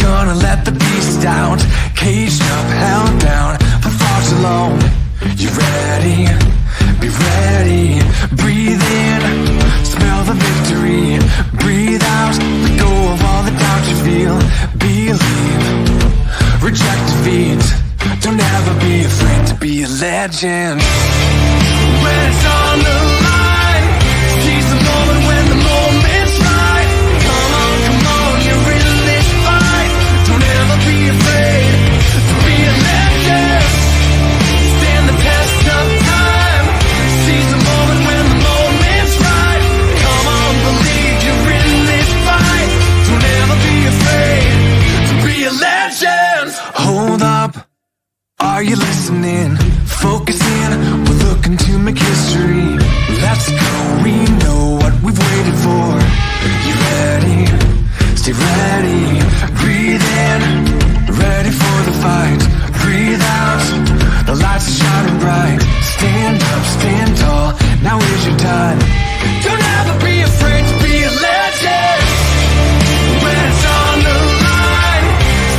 gonna let the beast out, caged up, held down for far too long. You ready? Be ready. Breathe in, smell the victory. Breathe out, let go of all the doubt you feel. Believe, reject defeat. Don't ever be afraid to be a legend. When it's on the line, seize the moment when the moment's right. Come on, you're in this fight. Don't ever be afraid to be a legend. Stand the test of time. Seize the moment when the moment's right. Come on, believe you're in this fight. Don't ever be afraid to be a legend. Hold up, are you listening? Focus in, we're looking to make history. Let's go, we know what we've waited for. You ready? Stay ready. Breathe in, ready for the fight. Breathe out, the lights are shining bright. Stand up, stand tall, now is your time. Don't ever be afraid to be a legend. When it's on the line,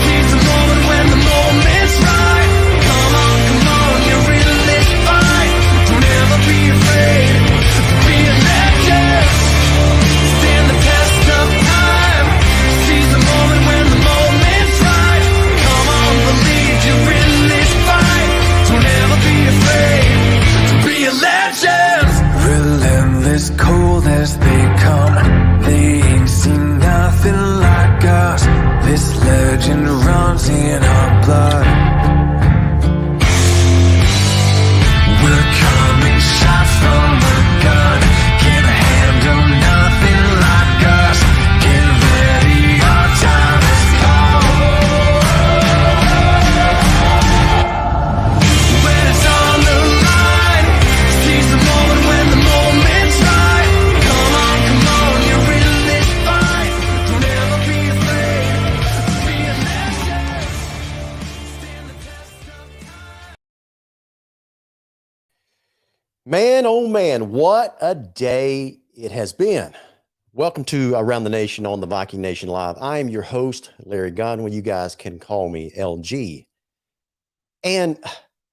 seize the moment when the moment's right. Come on, you're in this fight. Don't ever be afraid to be a legend. Stand the test of time. Seize the moment when the moment's right. Come on, believe you're in this fight. Don't ever be afraid to be a legend. Relentless, cold as they come. They ain't seen nothing like us. This legend runs in our blood. We're coming shot from a gun. Can't handle nothing like us. Get ready, our time has come. When it's on the line, seize the moment when the moment's right. Come on, you're in this fight. Don't ever be afraid to be a legend. Stand the test of time. Man, oh man, what a day it has been. Welcome to Around the Nation on the Viking Nation Live. I am your host, Larry Godwin. You guys can call me LG. And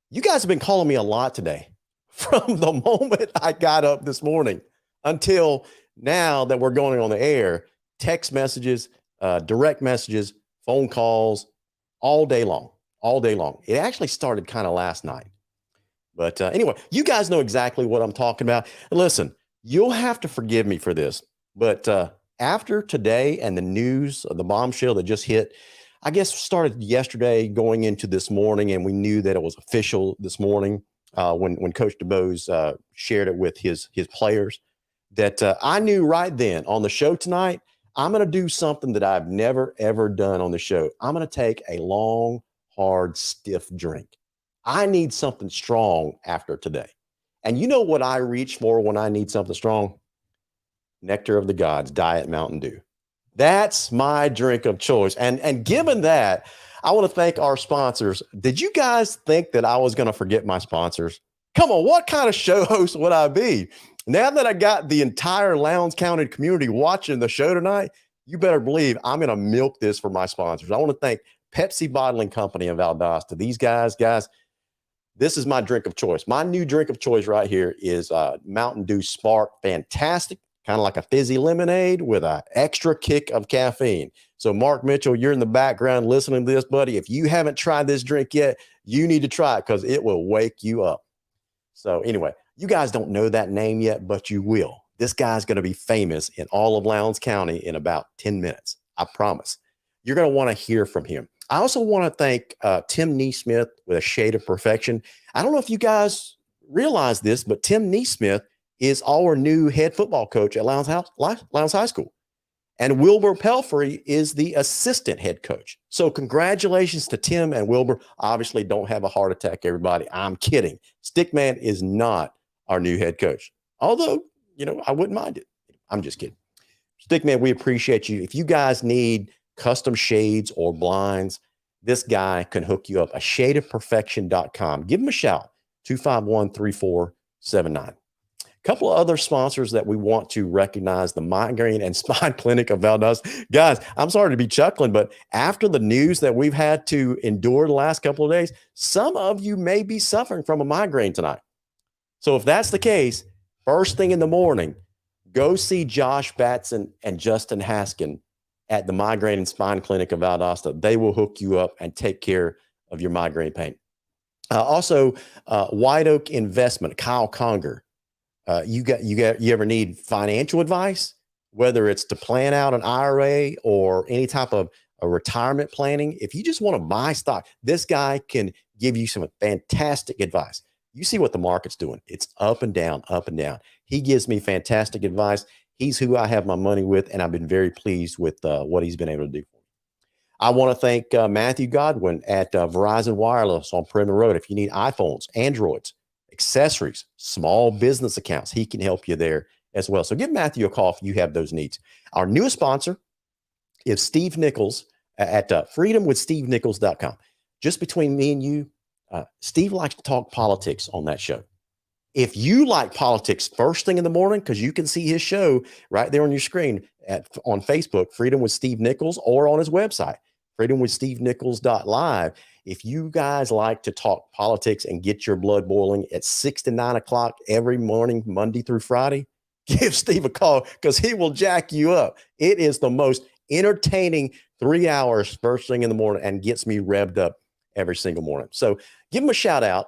you guys have been calling me a lot today from the moment I got up this morning until now that we're going on the air. Text messages, direct messages, phone calls, all day long. It actually started kind of last night. But anyway, you guys know exactly what I'm talking about. And listen, you'll have to forgive me for this. But after today and the news, the bombshell that just hit, I guess started yesterday going into this morning, and we knew that it was official this morning when Coach DuBose shared it with his players, that I knew right then on the show tonight, I'm going to do something that I've never, ever done on the show. I'm going to take a long, hard, stiff drink. I need something strong after today. And you know what I reach for when I need something strong? Nectar of the Gods, Diet Mountain Dew. That's my drink of choice. And given that, I want to thank our sponsors. Did you guys think that I was going to forget my sponsors? Come on, what kind of show host would I be? Now that I got the entire Lowndes County community watching the show tonight, you better believe I'm going to milk this for my sponsors. I want to thank Pepsi Bottling Company of Valdosta. These guys, this is my drink of choice. My new drink of choice right here is Mountain Dew Spark. Fantastic. Kind of like a fizzy lemonade with an extra kick of caffeine. So Mark Mitchell, you're in the background listening to this, buddy. If you haven't tried this drink yet, you need to try it because it will wake you up. So anyway, you guys don't know that name yet, but you will. This guy's going to be famous in all of Lowndes County in about 10 minutes. I promise. You're going to want to hear from him. I also want to thank Tim Neesmith with A Shade of Perfection. I don't know if you guys realize this, but Tim Neesmith is our new head football coach at Lowndes High School. And Wilbur Pelfrey is the assistant head coach. So congratulations to Tim and Wilbur. Obviously, don't have a heart attack, everybody. I'm kidding. Stickman is not our new head coach. Although, I wouldn't mind it. I'm just kidding. Stickman, we appreciate you. If you guys need custom shades or blinds, this guy can hook you up. A shadeofperfection.com. Give him a shout. 251-3479. couple of other sponsors that we want to recognize: the Migraine and Spine Clinic of Valdosta. Guys, I'm sorry to be chuckling, but after the news that we've had to endure the last couple of days, some of you may be suffering from a migraine tonight. So if that's the case, first thing in the morning, go see Josh Batson and Justin Haskin at the Migraine and Spine Clinic of Valdosta. They will hook you up and take care of your migraine pain. Also, White Oak Investment, Kyle Conger. You ever need financial advice, whether it's to plan out an IRA or any type of a retirement planning? If you just want to buy stock, this guy can give you some fantastic advice. You see what the market's doing. It's up and down, up and down. He gives me fantastic advice. He's who I have my money with, and I've been very pleased with what he's been able to do for me. I want to thank Matthew Godwin at Verizon Wireless on Perimeter Road. If you need iPhones, Androids, accessories, small business accounts, he can help you there as well. So give Matthew a call if you have those needs. Our newest sponsor is Steve Nichols at freedomwithstevenichols.com. Just between me and you, Steve likes to talk politics on that show. If you like politics first thing in the morning, because you can see his show right there on your screen on Facebook, Freedom with Steve Nichols, or on his website, freedomwithstevenichols.live. If you guys like to talk politics and get your blood boiling at 6 to 9 o'clock every morning, Monday through Friday, give Steve a call because he will jack you up. It is the most entertaining 3 hours first thing in the morning and gets me revved up every single morning. So give him a shout out,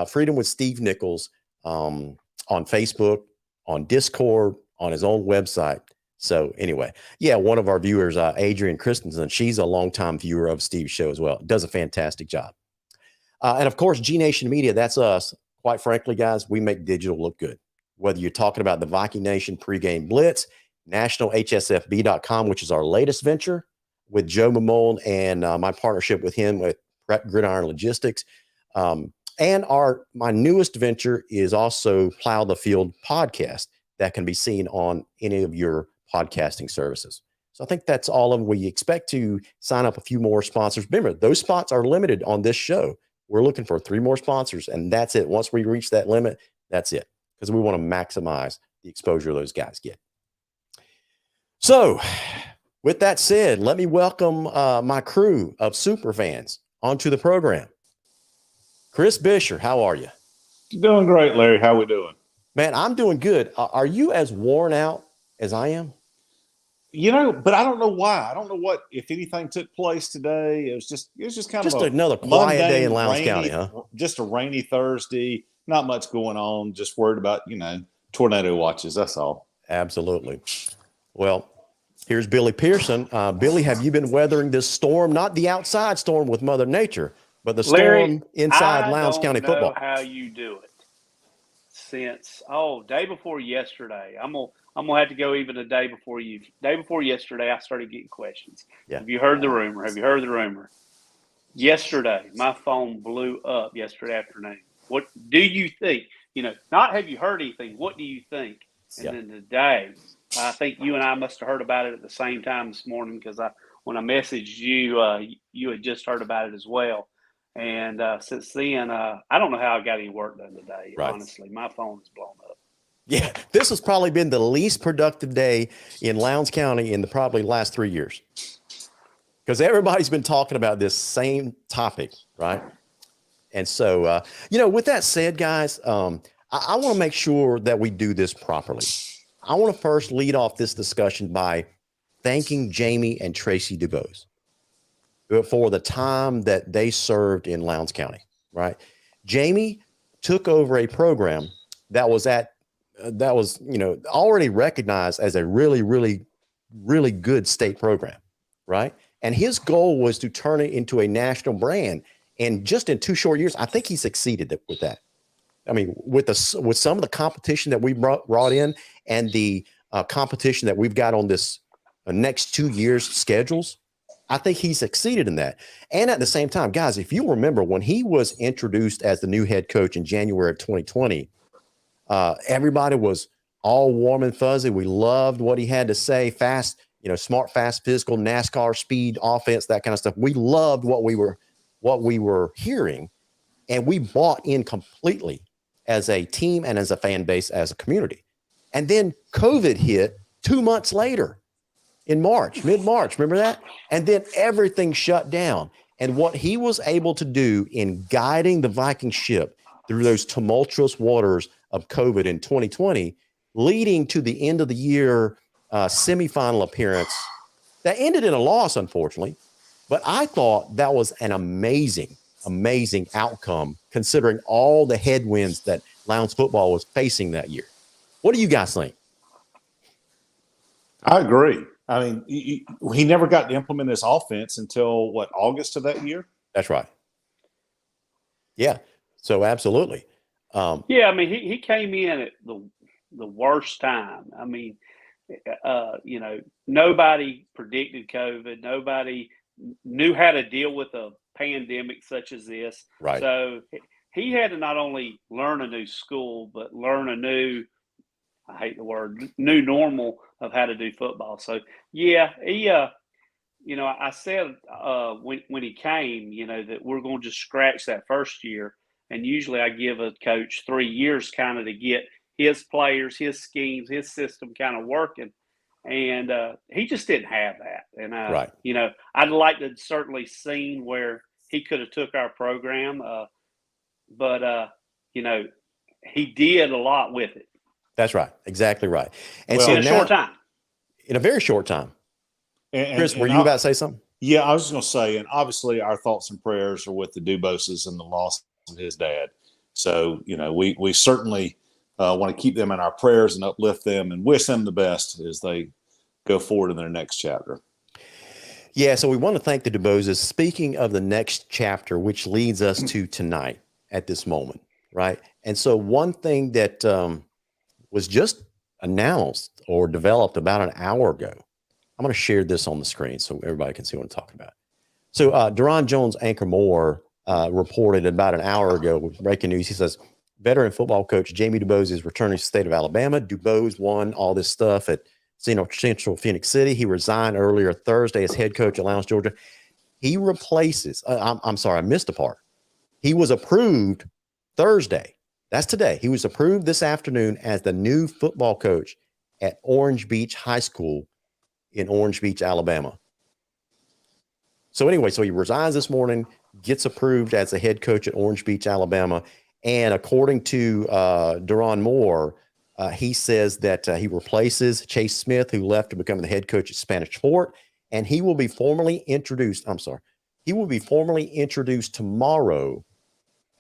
Freedom with Steve Nichols, on Facebook, on Discord, on his own website. So anyway, yeah, one of our viewers, Adrian Christensen, she's a longtime viewer of Steve's show as well. Does a fantastic job. And of course, G Nation Media, that's us. Quite frankly, guys, we make digital look good. Whether you're talking about the Viking Nation pregame blitz, nationalhsfb.com, which is our latest venture with Joe Mamone and my partnership with him with Prep Gridiron Logistics. And my newest venture is also Plow the Field podcast that can be seen on any of your podcasting services. So I think that's all of them. We expect to sign up a few more sponsors. Remember, those spots are limited on this show. We're looking for 3 more sponsors, and that's it. Once we reach that limit, that's it, because we want to maximize the exposure those guys get. So with that said, let me welcome my crew of super fans onto the program. Chris Bisher, how are you? Doing great, Larry. How we doing? Man, I'm doing good. Are you as worn out as I am? But I don't know why. I don't know what, if anything took place today. It was just kind of another quiet day in Lowndes County, huh? Just a rainy Thursday. Not much going on. Just worried about, tornado watches. That's all. Absolutely. Well, here's Billy Pearson. Billy, have you been weathering this storm? Not the outside storm with Mother Nature, but the storm Larry, inside Lowndes County football. I don't know how you do it. Since day before yesterday, I'm gonna have to go even a day before you. Day before yesterday, I started getting questions. Yeah. Have you heard the rumor? Have you heard the rumor? Yesterday, my phone blew up yesterday afternoon. What do you think? Not have you heard anything? What do you think? And then today, I think you and I must have heard about it at the same time this morning because when I messaged you, you had just heard about it as well. And since then, I don't know how I got any work done today. Right. Honestly, my phone is blown up. Yeah, this has probably been the least productive day in Lowndes County in the probably last 3 years. Because everybody's been talking about this same topic, right? And so, with that said, guys, I want to make sure that we do this properly. I want to first lead off this discussion by thanking Jamey and Tracy DuBose for the time that they served in Lowndes County, right? Jamey took over a program that was already recognized as a really, really, really good state program, right? And his goal was to turn it into a national brand. And just in 2 short years, I think he succeeded with that. I mean, with some of the competition that we brought in and the competition that we've got on this next 2 years schedules, I think he succeeded in that. And at the same time, guys, if you remember when he was introduced as the new head coach in January of 2020, everybody was all warm and fuzzy. We loved what he had to say. Fast, smart, fast, physical, NASCAR speed, offense, that kind of stuff. We loved what we were hearing, and we bought in completely. as a team and as a fan base, as a community. And then COVID hit 2 months later in March, mid-March, remember that? And then everything shut down. And what he was able to do in guiding the Viking ship through those tumultuous waters of COVID in 2020, leading to the end of the year semifinal appearance that ended in a loss, unfortunately. But I thought that was an amazing outcome considering all the headwinds that Lowndes football was facing that year. What do you guys think? I agree. I mean, he never got to implement his offense until what, August of that year? That's right. Yeah. So absolutely. Yeah, I mean, he came in at the worst time. I mean, you know, nobody predicted COVID. Nobody knew how to deal with a pandemic such as this. Right. So he had to not only learn a new school, but learn a new, I hate the word, new normal of how to do football. So yeah, he, you know, I said when he came, you know, that we're going to just scratch that first year. And usually I give a coach 3 years kind of to get his players, his schemes, his system kind of working. And he just didn't have that. And, right. you know, I'd like to certainly seen where he could have took our program. But you know, he did a lot with it. That's right. Exactly right. And Well, so in a short time. In a very short time. Chris, were and you about to say something? Yeah, I was just going to say, and obviously our thoughts and prayers are with the DuBoses and the loss of his dad. So, you know, we certainly want to keep them in our prayers and uplift them and wish them the best as they go forward in their next chapter. Yeah, so we want to thank the DuBoses. Speaking of the next chapter, which leads us to tonight at this moment, right? And so one thing that was just announced or developed about an hour ago, I'm going to share this on the screen so everybody can see what I'm talking about. So Deron Jones Anchor Moore reported about an hour ago with breaking news. He says, veteran football coach Jamey DuBose is returning to the state of Alabama. DuBose won all this stuff at Central Phoenix City. He resigned earlier Thursday as head coach at Lowndes, Georgia. He replaces, I'm sorry, I missed a part. He was approved Thursday. That's today. He was approved this afternoon as the new football coach at Orange Beach High School in Orange Beach, Alabama. So anyway, so he resigns this morning, gets approved as the head coach at Orange Beach, Alabama. And according to Deron Moore, he says that he replaces Chase Smith, who left to become the head coach at Spanish Fort. And he will be formally introduced. He will be formally introduced tomorrow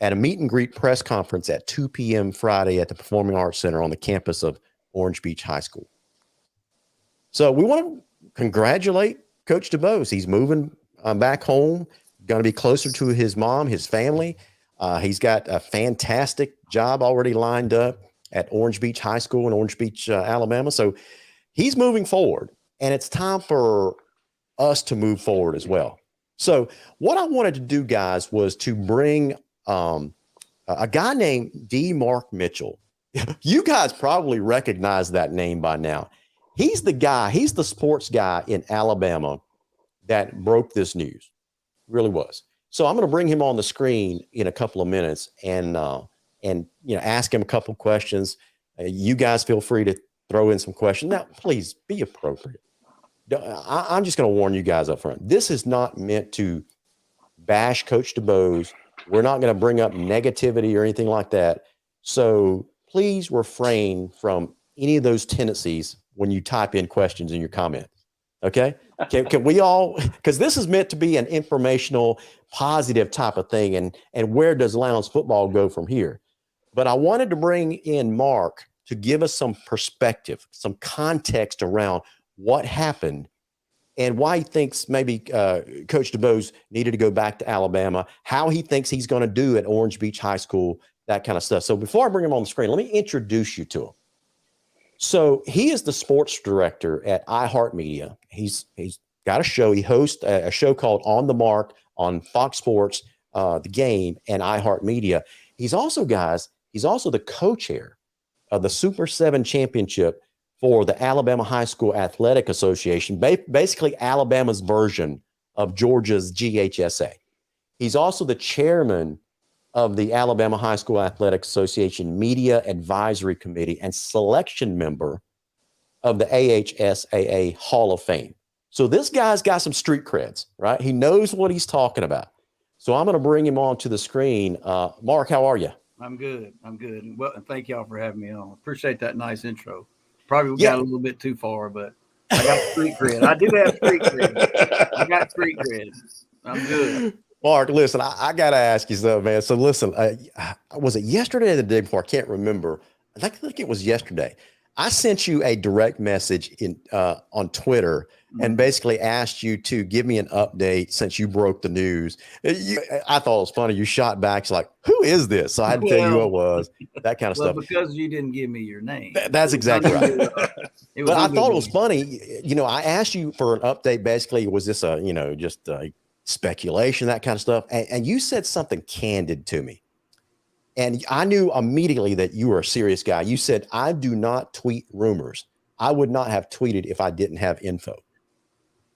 at a meet and greet press conference at 2 p.m. Friday at the Performing Arts Center on the campus of Orange Beach High School. So we want to congratulate Coach DuBose. He's moving back home, going to be closer to his mom, his family. He's got a fantastic job already lined up at Orange Beach High School in Orange Beach, Alabama. So he's moving forward, and it's time for us to move forward as well. So what I wanted to do, guys, was to bring a guy named D. Mark Mitchell. You guys probably recognize that name by now. He's the guy, he's the sports guy in Alabama that broke this news. Really was. So I'm going to bring him on the screen in a couple of minutes and ask him a couple of questions. You guys feel free to throw in some questions. Now, please be appropriate. I'm just going to warn you guys up front. This is not meant to bash Coach DuBose. We're not going to bring up negativity or anything like that. So please refrain from any of those tendencies when you type in questions in your comments. Okay? Can we all, because this is meant to be an informational, positive type of thing, and where does Lowndes football go from here? But I wanted to bring in Mark to give us some perspective, some context around what happened and why he thinks maybe Coach DuBose needed to go back to Alabama, how he thinks he's going to do at Orange Beach High School, that kind of stuff. So before I bring him on the screen, let me introduce you to him. So he is the sports director at iHeartMedia. He's got a show. He hosts a show called On the Mark on Fox Sports, The Game, and iHeartMedia. He's also the co-chair of the Super 7 Championship for the Alabama High School Athletic Association, basically Alabama's version of Georgia's GHSA. He's also the chairman of the Alabama High School Athletic Association Media Advisory Committee and selection member of the AHSAA Hall of Fame. So this guy's got some street creds, right? He knows what he's talking about. So I'm going to bring him onto the screen. Mark, how are you? I'm good. Well, and thank y'all for having me on. Appreciate that nice intro. Probably got a little bit too far, but I got street cred. I do have street cred. I got street cred. I'm good. Mark, listen, I got to ask you something, man. So listen, was it yesterday or the day before? I can't remember. I think it was yesterday. I sent you a direct message on Twitter and basically asked you to give me an update since you broke the news. I thought it was funny. You shot back. It's like, who is this? So I had to tell you who it was, that kind of stuff. Because you didn't give me your name. That's exactly right. But I thought it was funny. You know, I asked you for an update. Basically, was this just speculation, that kind of stuff? And you said something candid to me. And I knew immediately that you were a serious guy. You said, I do not tweet rumors. I would not have tweeted if I didn't have info.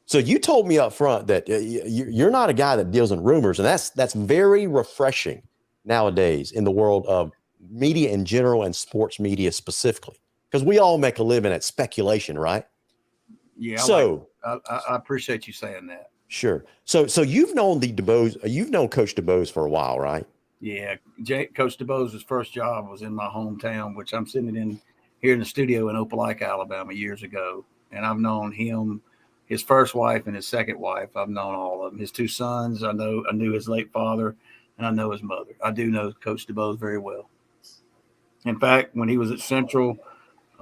So you told me up front that you're not a guy that deals in rumors. And that's very refreshing nowadays in the world of media in general and sports media specifically, because we all make a living at speculation, right? Yeah. So I appreciate you saying that. Sure. So you've known you've known Coach DuBose for a while, right? Yeah, Coach DuBose's first job was in my hometown, which I'm sitting in here in the studio in Opelika, Alabama, years ago. And I've known him, his first wife and his second wife. I've known all of them. His two sons, I knew his late father, and I know his mother. I do know Coach DuBose very well. In fact, when he was at Central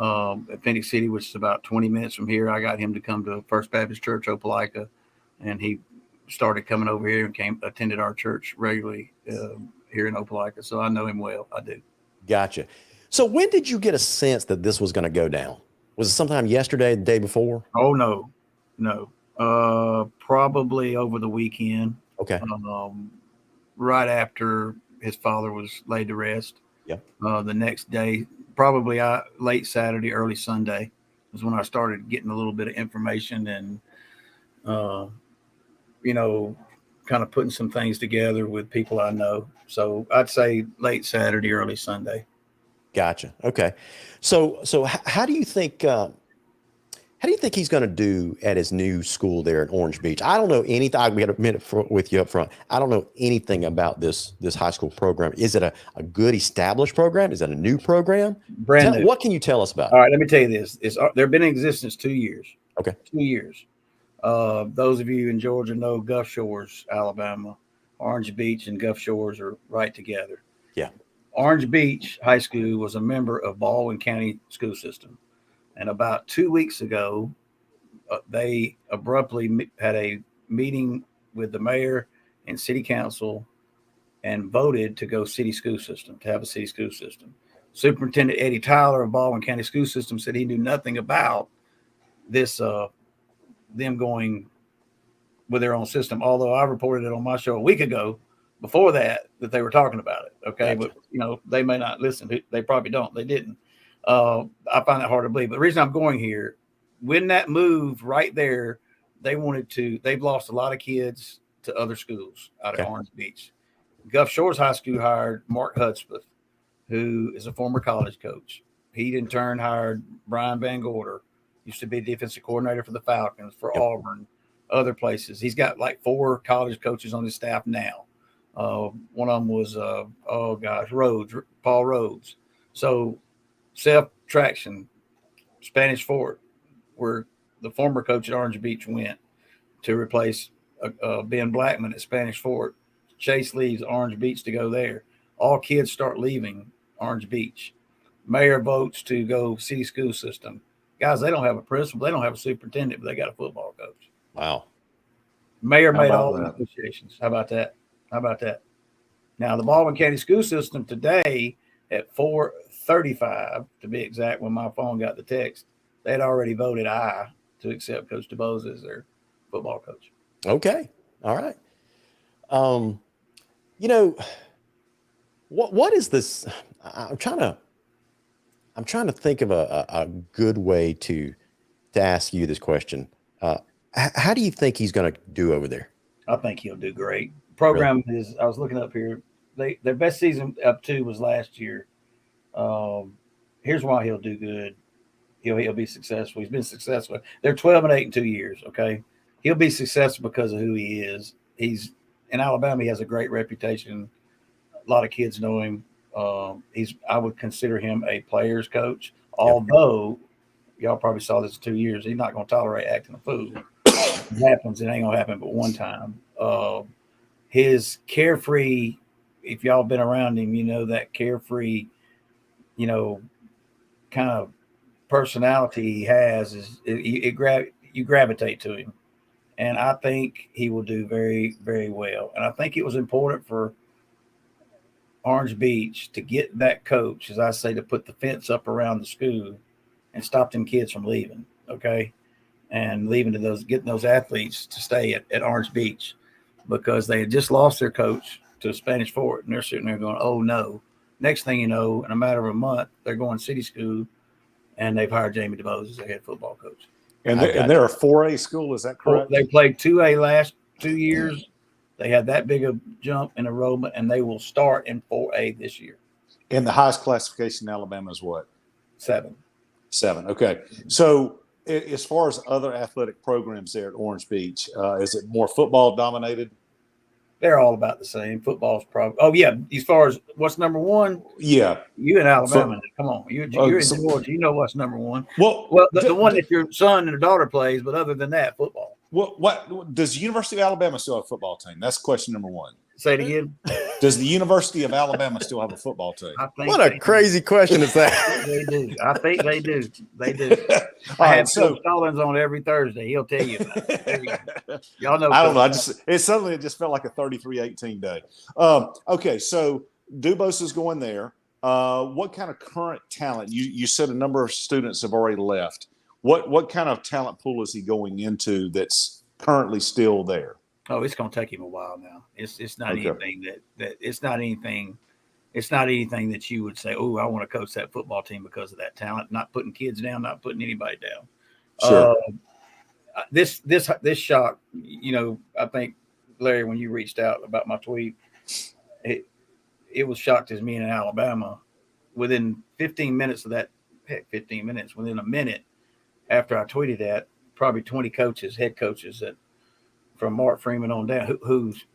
at Phoenix City, which is about 20 minutes from here, I got him to come to First Baptist Church, Opelika, and he started coming over here and attended our church regularly here in Opelika. So I know him well. I do. Gotcha. So when did you get a sense that this was going to go down? Was it sometime yesterday, the day before? Oh, no. Probably over the weekend. Okay. Right after his father was laid to rest. Yeah. The next day, probably late Saturday, early Sunday was when I started getting a little bit of information and, kind of putting some things together with people I know. So I'd say late Saturday, early Sunday. Gotcha. Okay. So how do you think he's going to do at his new school there in Orange Beach? I don't know anything. We had a minute with you up front. I don't know anything about this high school program. Is it a good established program? Is it a new program? Brand new. What can you tell us about it? All right, let me tell you this. They've been in existence 2 years. Okay. 2 years. Those of you in Georgia know Gulf Shores, Alabama. Orange Beach and Gulf Shores are right together. Yeah. Orange Beach High School was a member of Baldwin County school system. And about 2 weeks ago, they abruptly had a meeting with the mayor and city council and voted to go city school system, to have a city school system. Superintendent Eddie Tyler of Baldwin County School System said he knew nothing about this, them going with their own system. Although I reported it on my show a week ago before that they were talking about it. Okay. Gotcha. But they may not listen. They probably don't. They didn't. I find that hard to believe. But the reason I'm going here, when that moved right there, they've lost a lot of kids to other schools out of Orange Beach. Gulf Shores High School hired Mark Hudspeth, who is a former college coach. He in turn hired Brian Van Gorder, used to be defensive coordinator for the Falcons, for Auburn, other places. He's got like 4 college coaches on his staff now. One of them was, Paul Rhodes. So Self-Traction, Spanish Fort, where the former coach at Orange Beach went to replace Ben Blackman at Spanish Fort. Chase leaves Orange Beach to go there. All kids start leaving Orange Beach. Mayor votes to go city school system. Guys, they don't have a principal. They don't have a superintendent, but they got a football coach. Wow. Mayor made all the negotiations. How about that? Now, the Baldwin County school system today at 4:35, to be exact, when my phone got the text, they had already voted aye to accept Coach DuBose as their football coach. Okay. All right. What is this? I'm trying to think of a good way to ask you this question. How do you think he's going to do over there? I think he'll do great. Program is, I was looking up here, their best season up to was last year. Here's why he'll do good. He'll be successful. He's been successful. They're 12-8 in 2 years. Okay, he'll be successful because of who he is. He's in Alabama. He has a great reputation. A lot of kids know him. I would consider him a player's coach. Although y'all probably saw this 2 years, he's not going to tolerate acting a fool. It happens. It ain't going to happen but one time. His carefree. If y'all been around him, you know that carefree, kind of personality he has you gravitate to him, and I think he will do very, very well. And I think it was important for Orange Beach to get that coach, as I say, to put the fence up around the school and stop them kids from leaving, okay, and getting those athletes to stay at Orange Beach, because they had just lost their coach to Spanish Fort, and they're sitting there going, oh no. Next thing you know, in a matter of a month, they're going city school, and they've hired Jamey DuBose as their head football coach. And they're a 4A school, is that correct? They played 2A last 2 years. They had that big a jump in enrollment, and they will start in 4A this year. And the highest classification in Alabama is what? 7. Okay. So as far as other athletic programs there at Orange Beach, is it more football dominated? They're all about the same. Football's probably. Oh yeah, as far as what's number one. Yeah, you in Alabama? Come on, you're in Georgia. You know what's number one. Well, the one that your son and daughter plays. But other than that, football. What does the University of Alabama still have a football team? That's question number one. Say it again. Does the University of Alabama still have a football team? What a crazy question is that? They do. I think they do. They do. I have Coach Stallings on every Thursday. He'll tell you about it. Y'all know. I don't know. It just felt like a 33-18 day. Okay, so DuBose is going there. What kind of current talent? You said a number of students have already left. What kind of talent pool is he going into that's currently still there? Oh, it's going to take him a while now. It's not anything that it's not anything. It's not anything that you would say, oh, I want to coach that football team because of that talent. Not putting kids down, not putting anybody down. Sure. This shock, I think, Larry, when you reached out about my tweet, it was shocked as me in Alabama. Within 15 minutes of that, 15 minutes, within a minute after I tweeted that, probably 20 coaches, head coaches that from Mark Freeman on down, who's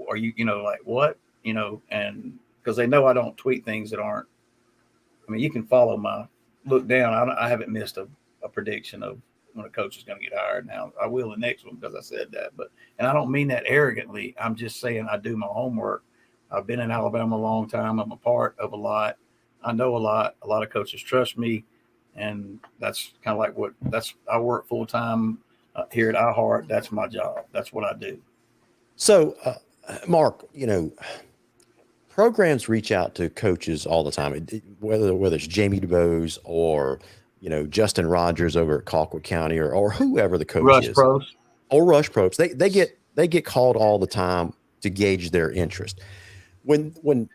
are you, like what, and because they know I don't tweet things that aren't. I mean, you can follow my look down. I haven't missed a prediction of when a coach is going to get hired. Now I will the next one because I said that, and I don't mean that arrogantly. I'm just saying I do my homework. I've been in Alabama a long time. I'm a part of a lot. I know a lot. A lot of coaches trust me, and that's kind of like I work full time here at iHeart. That's my job. That's what I do. So, Mark, programs reach out to coaches all the time, whether it's Jamey DuBose or, Justin Rogers over at Colquitt County or whoever the coach is. Rush Pros. They get called all the time to gauge their interest. When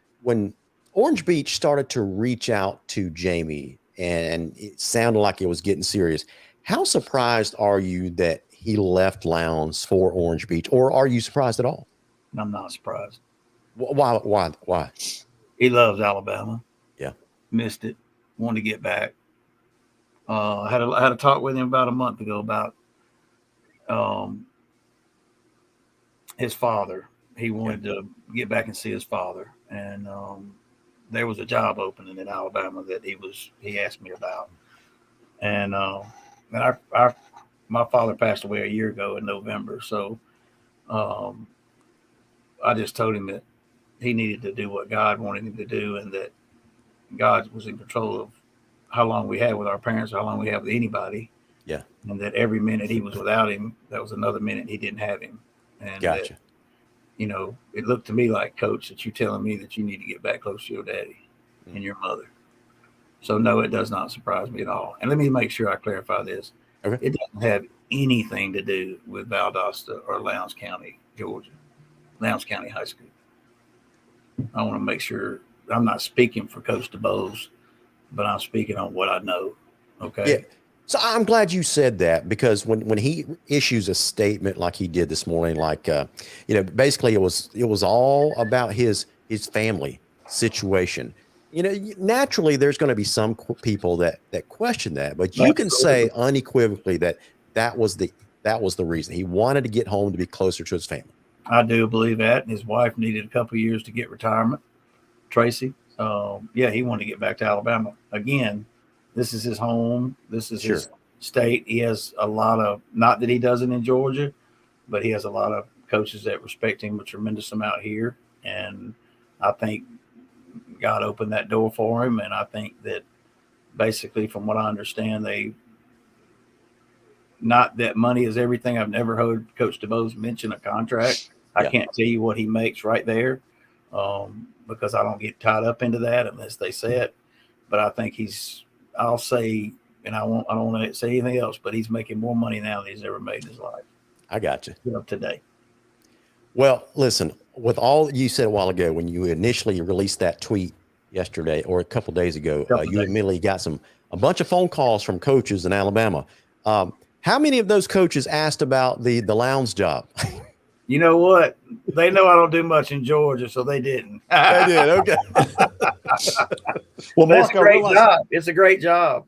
Orange Beach started to reach out to Jamey and it sounded like it was getting serious, how surprised are you that he left Lowndes for Orange Beach, or are you surprised at all? I'm not surprised. Why? He loves Alabama. Yeah. Missed it. Wanted to get back. I had a talk with him about a month ago about his father. He wanted to get back and see his father, and there was a job opening in Alabama that he asked me about, and my father passed away a year ago in November, so I just told him that he needed to do what God wanted him to do, and that God was in control of how long we had with our parents, how long we have with anybody. Yeah. And that every minute he was without him, that was another minute he didn't have him. And gotcha. That, it looked to me like, Coach, that you telling me that you need to get back close to your daddy and your mother. So no, it does not surprise me at all. And let me make sure I clarify this. Okay. It doesn't have anything to do with Valdosta or Lowndes County, Georgia, Lowndes County High School. I want to make sure I'm not speaking for Coach DuBose, but I'm speaking on what I know. Okay. Yeah. So I'm glad you said that, because when he issues a statement like he did this morning, like, basically it was all about his his family situation. You know, naturally, there's going to be some people that question that, but you can say unequivocally that was the reason. He wanted to get home to be closer to his family. I do believe that. And his wife needed a couple of years to get retirement. Tracy, he wanted to get back to Alabama again. This is his home. This is his state. He has a lot of, not that he doesn't in Georgia, but he has a lot of coaches that respect him a tremendous amount here. And I think God opened that door for him. And I think that basically, from what I understand, not that money is everything. I've never heard Coach DuBose mention a contract. I can't tell you what he makes right there because I don't get tied up into that unless they say it. But I think I'll say, and I don't want to say anything else, but he's making more money now than he's ever made in his life. I got you. Today. Well, listen, with all you said a while ago, when you initially released that tweet yesterday or a couple of days ago, you immediately got a bunch of phone calls from coaches in Alabama. How many of those coaches asked about the Lowndes job? You know what? They know I don't do much in Georgia, so they didn't. They did. Okay. Well, Mark, it's a great job. It's a great job.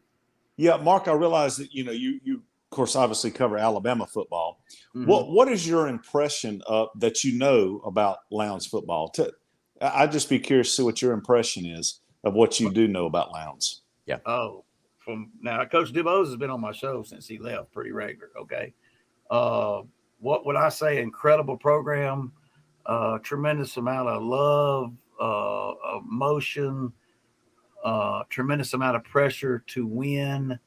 Yeah, Mark, I realize that you of course obviously cover Alabama football. Mm-hmm. What is your impression of that about Lowndes football? I'd just be curious to see what your impression is of what you do know about Lowndes. Yeah. Oh, now Coach DuBose has been on my show since he left pretty regular. Okay. What would I say? Incredible program, tremendous amount of love, emotion, tremendous amount of pressure to win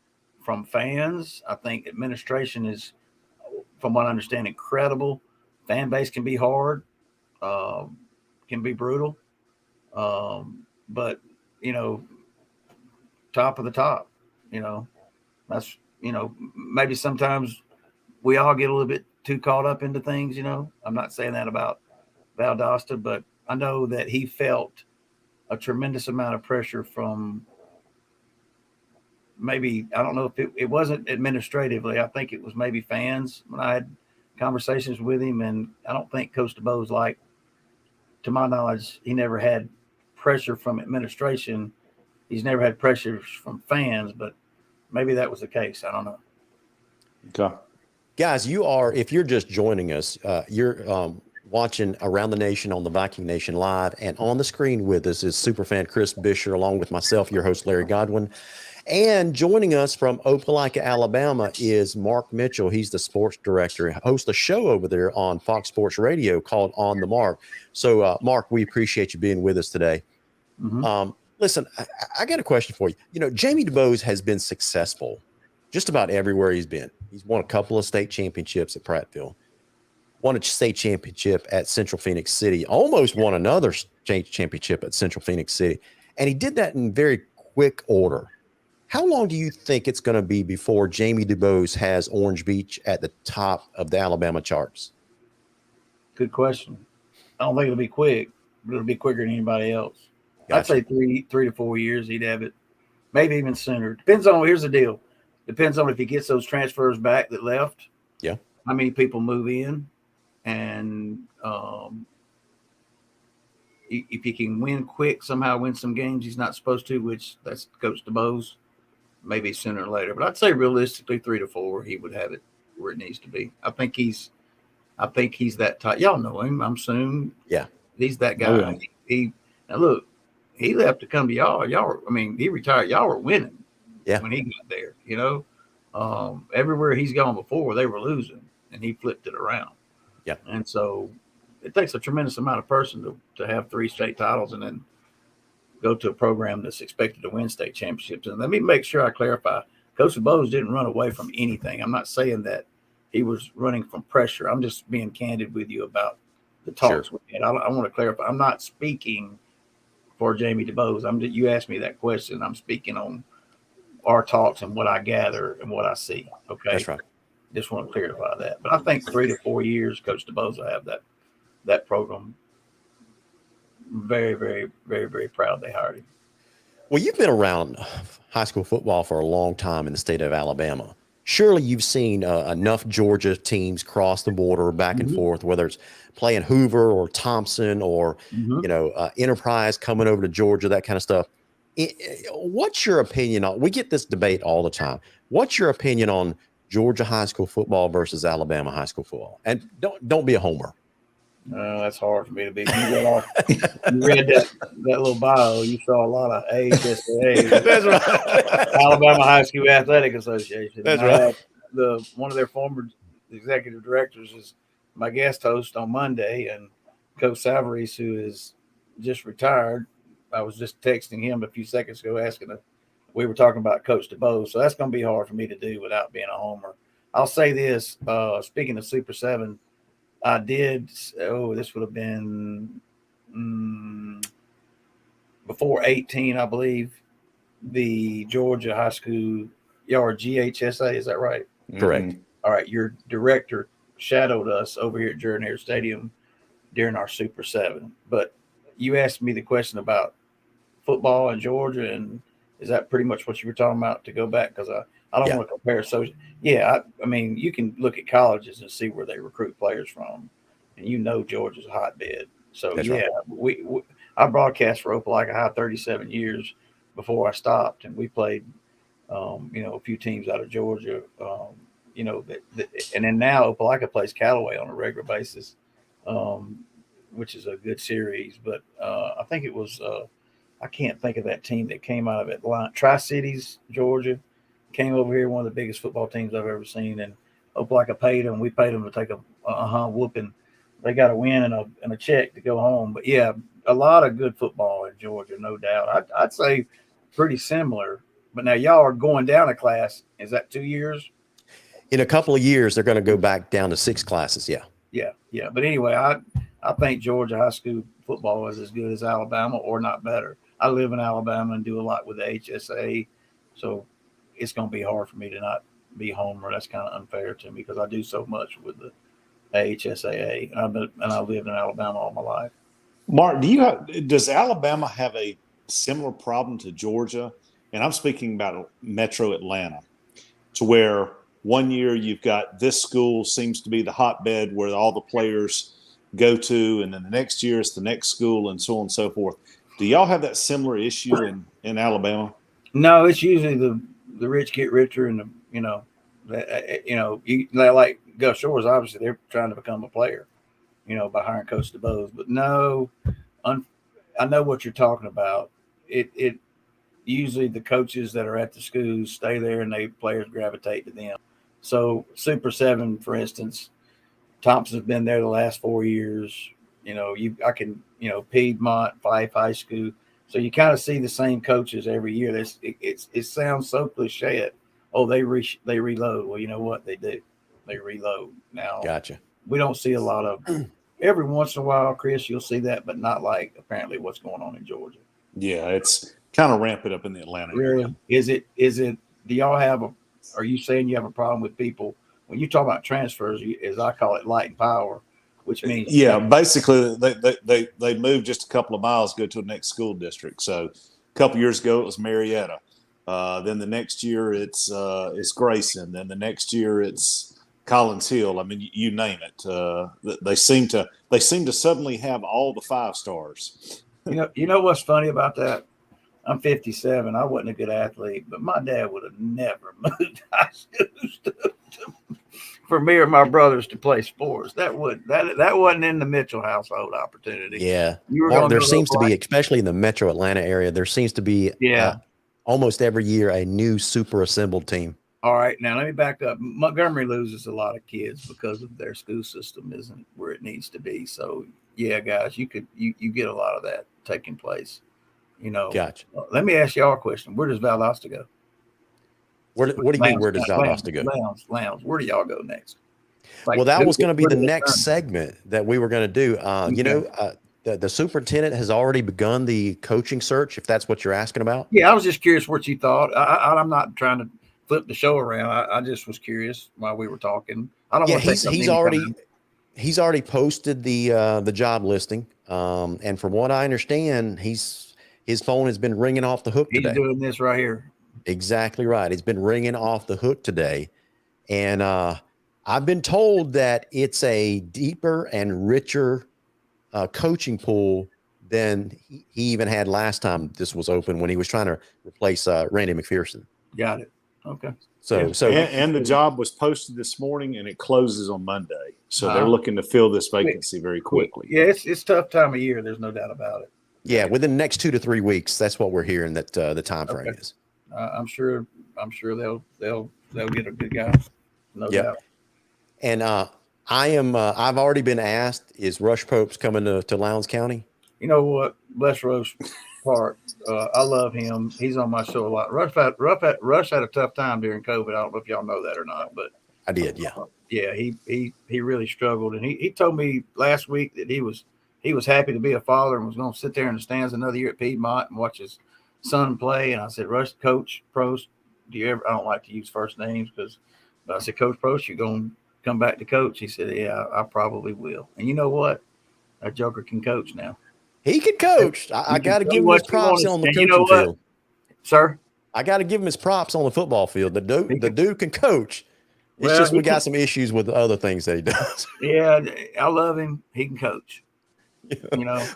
from fans. I think administration is, from what I understand, incredible. Fan base can be hard, can be brutal, but top of the top. That's maybe sometimes we all get a little bit too caught up into things. I'm not saying that about Valdosta, but I know that he felt a tremendous amount of pressure from maybe, I don't know if it wasn't administratively. I think it was maybe fans when I had conversations with him. And I don't think Coach DuBose, to my knowledge, he never had pressure from administration. He's never had pressure from fans, but maybe that was the case. I don't know. Okay. Guys, if you're just joining us, you're watching Around the Nation on the Viking Nation Live, and on the screen with us is superfan Chris Bisher, along with myself, your host, Larry Godwin. And joining us from Opelika, Alabama is Mark Mitchell. He's the sports director, hosts a show over there on Fox Sports Radio called On the Mark. So, Mark, we appreciate you being with us today. Mm-hmm. Listen, I got a question for you. Jamey DuBose has been successful just about everywhere he's been. He's won a couple of state championships at Prattville, won a state championship at Central Phoenix City, almost won another state championship at Central Phoenix City. And he did that in very quick order. How long do you think it's going to be before Jamey DuBose has Orange Beach at the top of the Alabama charts? Good question. I don't think it'll be quick, but it'll be quicker than anybody else. Gotcha. I'd say 3 to 4 years he'd have it, maybe even sooner. Here's the deal. Depends on if he gets those transfers back that left. Yeah. How many people move in, and if he can win quick, somehow win some games he's not supposed to, which that's Coach DuBose, maybe sooner or later. But I'd say realistically 3 to 4, he would have it where it needs to be. I think he's that type. Y'all know him. I'm assuming. Yeah. He's that guy. Oh, yeah. Now look, he left to come to y'all. He retired. Y'all were winning. Yeah. When he got there, everywhere he's gone before, they were losing, and he flipped it around. Yeah. And so it takes a tremendous amount of person to have 3 state titles and then go to a program that's expected to win state championships. And let me make sure I clarify. Coach DuBose didn't run away from anything. I'm not saying that he was running from pressure. I'm just being candid with you about the talks we had. I want to clarify. I'm not speaking for Jamey DuBose. You asked me that question. I'm speaking on our talks and what I gather and what I see. Okay. That's right. Just want to clarify that. But I think 3 to 4 years, Coach DuBose will have that program. Very, very, very, very proud they hired him. Well, you've been around high school football for a long time in the state of Alabama. surely you've seen enough Georgia teams cross the border back and forth, whether it's playing Hoover or Thompson or, Enterprise coming over to Georgia, that kind of stuff. What's your opinion on, we get this debate all the time. What's your opinion on Georgia high school football versus Alabama high school football? And don't be a homer. That's hard for me to be. You read that little bio. You saw a lot of AHSAA. That's right. Alabama High School Athletic Association. That's right. One of their former executive directors is my guest host on Monday, and Coach Savarese, who is just retired. I was just texting him a few seconds ago asking we were talking about Coach DuBose. So that's going to be hard for me to do without being a homer. I'll say this, speaking of Super 7, I did. This would have been before 18, I believe. The Georgia High School, y'all are GHSA, is that right? Correct. All right. Your director shadowed us over here at Jordan-Hare Stadium during our Super 7. But you asked me the question about football in Georgia, and is that pretty much what you were talking about to go back? Because I don't want to compare. So, I mean, you can look at colleges and see where they recruit players from, and Georgia's a hotbed. So, right. I broadcast for Opelika High 37 years before I stopped, and we played, a few teams out of Georgia, and then now Opelika plays Callaway on a regular basis, which is a good series. But I think it was I can't think of that team that came out of Atlanta, Tri-Cities, Georgia. Came over here, one of the biggest football teams I've ever seen, and Opelika paid them. We paid them to take a whooping. They got a win and a check to go home. But a lot of good football in Georgia, no doubt. I'd say pretty similar. But now y'all are going down a class. Is that 2 years? In a couple of years, they're going to go back down to 6 classes. Yeah. But anyway, I think Georgia high school football is as good as Alabama, or not better. I live in Alabama and do a lot with the HSA, so it's going to be hard for me to not be homer. That's kind of unfair to me because I do so much with the HSAA, and I lived in Alabama all my life. Mark, does Alabama have a similar problem to Georgia? And I'm speaking about Metro Atlanta, to where one year you've got this school seems to be the hotbed where all the players go to, and then the next year it's the next school, and so on and so forth. Do y'all have that similar issue in Alabama? No, it's usually the rich get richer, and like Gus Shores, obviously they're trying to become a player, by hiring Coach DuBose. But no, I know what you're talking about. It usually the coaches that are at the schools stay there, and players gravitate to them. So Super 7, for instance, Thompson's been there the last 4 years. Piedmont, Fife High School. So you kind of see the same coaches every year. It sounds so cliche. They reload. Well, you know what they do? They reload. Now, gotcha. We don't see a lot of every once in a while, Chris, you'll see that, but not like apparently what's going on in Georgia. Yeah, it's kind of rampant up in the Atlanta area. Is it? Do y'all have are you saying you have a problem with people when you talk about transfers, as I call it, light and power? Which means basically they moved just a couple of miles, go to the next school district. So a couple years ago it was Marietta. Then the next year it's Grayson. Then the next year it's Collins Hill. I mean, you name it. They seem to suddenly have all the 5 stars. You know what's funny about that? I'm 57. I wasn't a good athlete, but my dad would have never moved high schools for me or my brothers to play sports. That wasn't in the Mitchell household opportunity. Yeah. Mark, there seems to be, especially in the Metro Atlanta area, there seems to be almost every year a new super assembled team. All right. Now let me back up. Montgomery loses a lot of kids because of their school system isn't where it needs to be. So yeah, guys, you get a lot of that taking place. Gotcha. Let me ask y'all a question. Where does Valdosta go? What do you mean, where does Valdosta go? Lowndes. Where do y'all go next? Well, that was going to be the next segment that we were going to do. The superintendent has already begun the coaching search, if that's what you're asking about. Yeah, I was just curious what you thought. I'm not trying to flip the show around. I just was curious while we were talking. I don't want to he's already posted the job listing. And from what I understand, his phone has been ringing off the hook today. He's doing this right here. Exactly right. It's been ringing off the hook today. And I've been told that it's a deeper and richer coaching pool than he even had last time this was open when he was trying to replace Randy McPherson. Got it. Okay. So, And the job was posted this morning, and it closes on Monday. So they're looking to fill this vacancy very quickly. Yeah, it's tough time of year. There's no doubt about it. yeah, within the next 2 to 3 weeks, that's what we're hearing that the time frame is. I'm sure they'll get a good guy. No Yep. doubt. And I've already been asked, is Rush Pope's coming to Lowndes County? You know what? Bless Rush Park. I love him. He's on my show a lot. Rush had a tough time during COVID. I don't know if y'all know that or not, but I did, yeah. Yeah, he really struggled, and he told me last week that he was happy to be a father and was going to sit there in the stands another year at Piedmont and watch his son play. And I said, Rush, Coach Prost, do you ever? I don't like to use first names but I said, Coach Prost, you going to come back to coach? He said, yeah, I probably will. And you know what? That joker can coach now. He can coach. I got to give him his props on the coaching field, sir. I got to give him his props on the football field. The dude can coach. It's Well, just we got some issues with the other things that he does. Yeah, I love him. He can coach.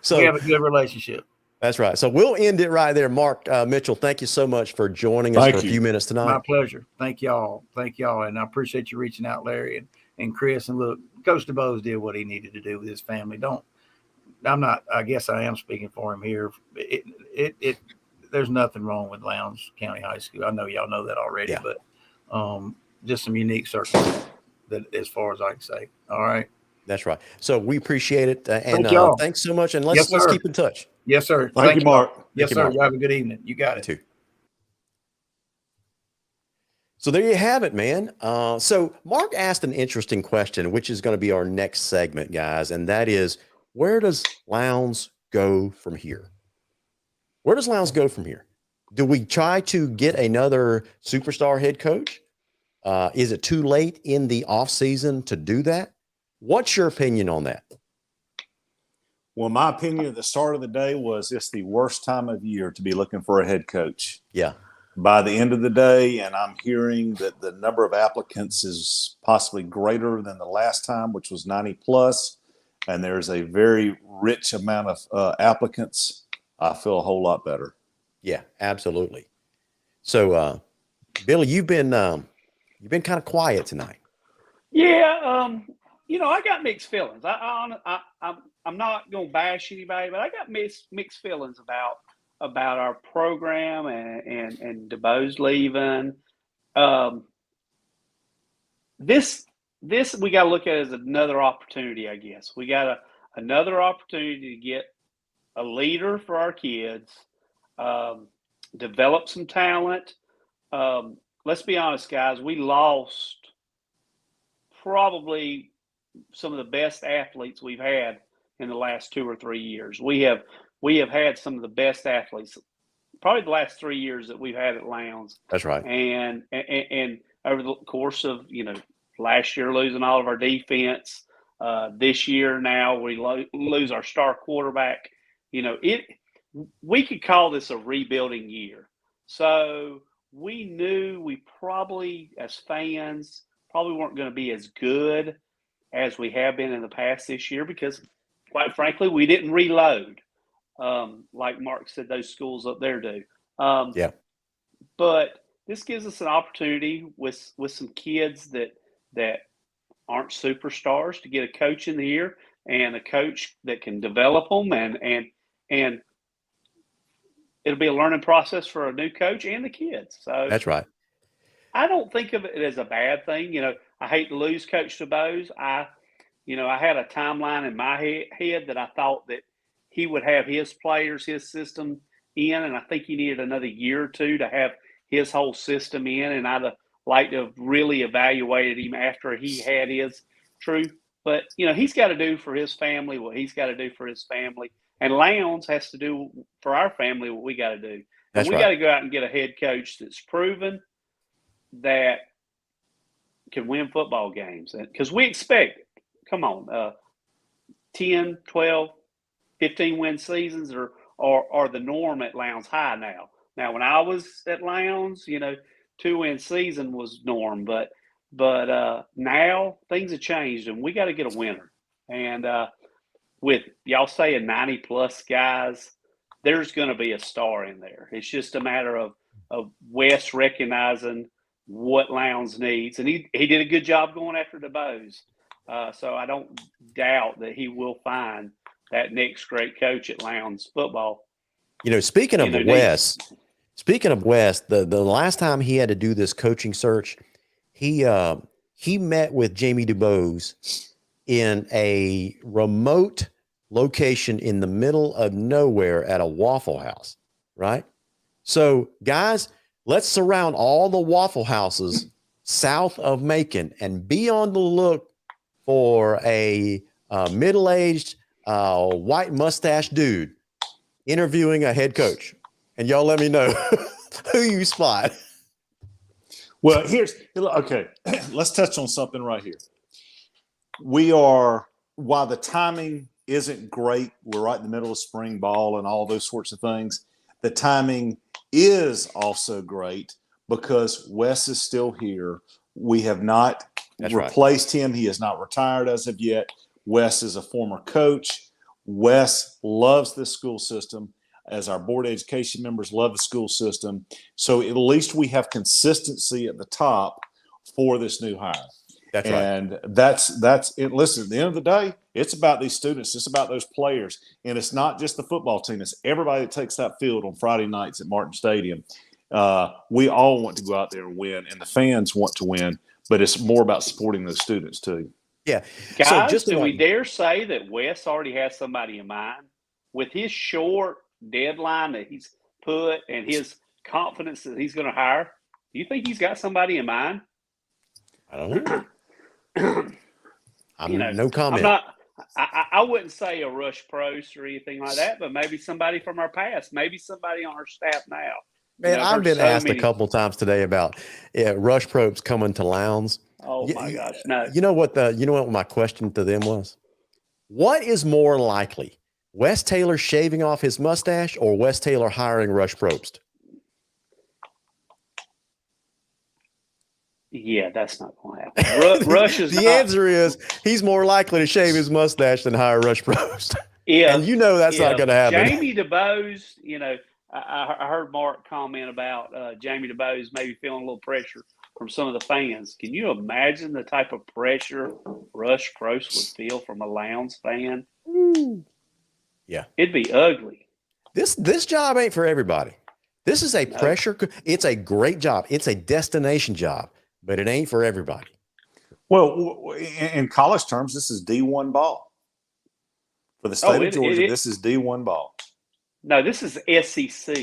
So we have a good relationship. That's right. So we'll end it right there. Mark Mitchell, thank you so much for joining us for a few minutes tonight. My pleasure. Thank y'all. And I appreciate you reaching out, Larry and Chris. And look, Coach DuBose did what he needed to do with his family. I guess I am speaking for him here. There's nothing wrong with Lowndes County High School. I know y'all know that already, but just some unique circumstances that as far as I can say. All right. That's right. So we appreciate it. And thanks so much. And let's keep in touch. Yes, sir. Thank you, Mark. Yes, sir. You have a good evening. You got it. Too. So there you have it, man. So Mark asked an interesting question, which is going to be our next segment, guys. And that is, where does Lowndes go from here? Where does Lowndes go from here? Do we try to get another superstar head coach? Is it too late in the offseason to do that? What's your opinion on that? Well, my opinion at the start of the day was it's the worst time of year to be looking for a head coach. Yeah. By the end of the day, and I'm hearing that the number of applicants is possibly greater than the last time, which was 90 plus, and there's a very rich amount of applicants, I feel a whole lot better. Yeah, absolutely. So, Billy, you've been kind of quiet tonight. Yeah, I got mixed feelings. I'm not going to bash anybody, but I got mixed feelings about our program and DuBose leaving. This we got to look at as another opportunity, I guess. We got another opportunity to get a leader for our kids, develop some talent. Let's be honest, guys. We lost probably some of the best athletes we've had in the last 2 or 3 years. We have had some of the best athletes, probably the last 3 years that we've had at Lowndes. That's right. And over the course of last year losing all of our defense, this year now we lose our star quarterback. We could call this a rebuilding year. So we knew we probably, as fans, probably weren't going to be as good as we have been in the past this year because, quite frankly, we didn't reload. Like Mark said, those schools up there do. Yeah. But this gives us an opportunity with some kids that aren't superstars to get a coach in the year and a coach that can develop them and it'll be a learning process for a new coach and the kids. So that's right. I don't think of it as a bad thing. I hate to lose Coach DuBose. I had a timeline in my head that I thought that he would have his players, his system in, and I think he needed another year or two to have his whole system in, and I'd have liked to have really evaluated him after he had his truth. But, he's got to do for his family what he's got to do for his family, and Lowndes has to do for our family what we got to do. And we got to go out and get a head coach that's proven that can win football games. Because we expect, 10, 12, 15-win seasons are the norm at Lowndes High now. Now, when I was at Lowndes, 2-win season was norm. But But now things have changed, and we got to get a winner. And with y'all saying 90-plus guys, there's going to be a star in there. It's just a matter of Wes recognizing what Lowndes needs. And he did a good job going after DuBose. So I don't doubt that he will find that next great coach at Lowndes Football. Speaking of Wes, the last time he had to do this coaching search, he met with Jamey DuBose in a remote location in the middle of nowhere at a Waffle House, right? So, guys, let's surround all the Waffle Houses south of Macon and be on the look for a middle-aged white mustache dude interviewing a head coach. And y'all let me know who you spot. Well, okay, let's touch on something right here. While the timing isn't great, we're right in the middle of spring ball and all those sorts of things. The timing is also great because Wes is still here. We have not replaced him. He is not retired as of yet. Wes is a former coach. Wes loves this school system, as our board of education members love the school system. So at least we have consistency at the top for this new hire. That's right. And that's it. Listen, at the end of the day, it's about these students. It's about those players. And it's not just the football team. It's everybody that takes that field on Friday nights at Martin Stadium. We all want to go out there and win, and the fans want to win. But it's more about supporting those students, too. Yeah. Guys, do we dare say that Wes already has somebody in mind? With his short deadline that he's put and his confidence that he's going to hire, do you think he's got somebody in mind? I don't know. No comment. I wouldn't say a Rush Prost or anything like that, but maybe somebody from our past, maybe somebody on our staff now. Man, I've been asked a couple times today about Rush Probst coming to Lowndes. Oh my gosh, no. You know what my question to them was? What is more likely, Wes Taylor shaving off his mustache or Wes Taylor hiring Rush Probst? Yeah, that's not going to happen. Rush is the answer is he's more likely to shave his mustache than hire Rush Probst. Yeah, and that's not going to happen. Jamey DuBose, I heard Mark comment about Jamey DuBose maybe feeling a little pressure from some of the fans. Can you imagine the type of pressure Rush Probst would feel from a Lowndes fan? Yeah, it'd be ugly. This job ain't for everybody. This is a pressure. It's a great job. It's a destination job, but it ain't for everybody. Well, in college terms, this is D1 ball. For the state of Georgia, this is D1 ball. No, this is SEC.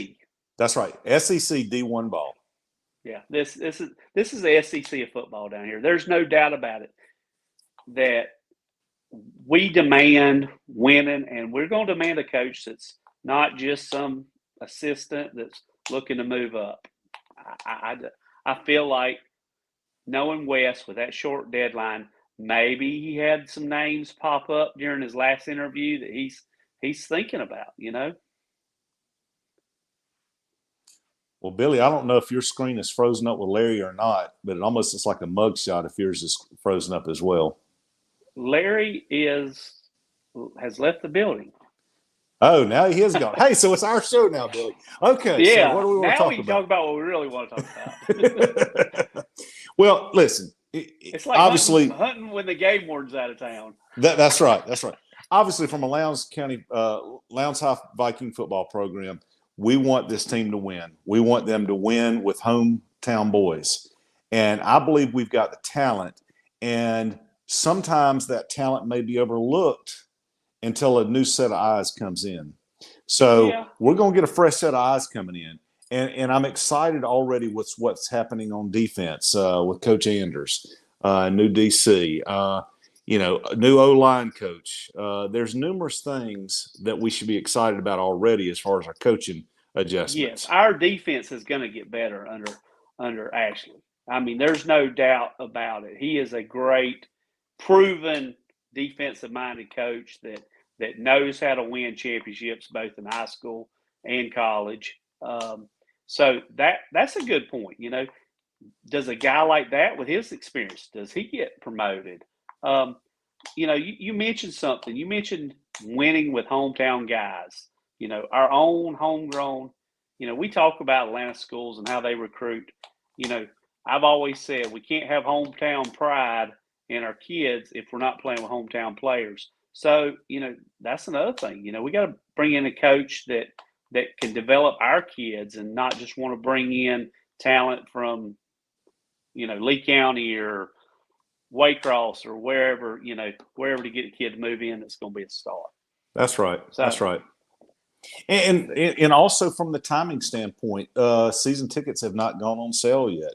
That's right, SEC D1 ball. Yeah, this is the SEC of football down here. There's no doubt about it that we demand winning, and we're going to demand a coach that's not just some assistant that's looking to move up. I feel like knowing Wes with that short deadline, maybe he had some names pop up during his last interview that he's thinking about, Well, Billy, I don't know if your screen is frozen up with Larry or not, but it almost looks like a mugshot if yours is frozen up as well. Larry has left the building. Oh, now he is gone. Hey, so it's our show now, Billy. Okay. Yeah. So what do we want to talk about? Talk about what we really want to talk about. Well, listen. It's like obviously hunting when the game warden's out of town. That's right. That's right. Obviously, from a Lowndes County, Lowndes High Viking football program, we want this team to win. We want them to win with hometown boys. And I believe we've got the talent. And sometimes that talent may be overlooked until a new set of eyes comes in. So we're going to get a fresh set of eyes coming in. And I'm excited already with what's happening on defense with Coach Anders, new DC, a new O-line coach. There's numerous things that we should be excited about already as far as our coaching adjustments. Yes, our defense is going to get better under Ashley. I mean, there's no doubt about it. He is a great, proven defensive-minded coach that knows how to win championships both in high school and college. So that's a good point. does a guy like that with his experience, does he get promoted? You mentioned something. You mentioned winning with hometown guys. Our own homegrown. We talk about Atlanta schools and how they recruit. I've always said we can't have hometown pride in our kids if we're not playing with hometown players. So, that's another thing. We got to bring in a coach that can develop our kids and not just want to bring in talent from, Lee County or Waycross or wherever to get a kid to move in that's going to be a star. That's right. So, that's right. And also from the timing standpoint, season tickets have not gone on sale yet.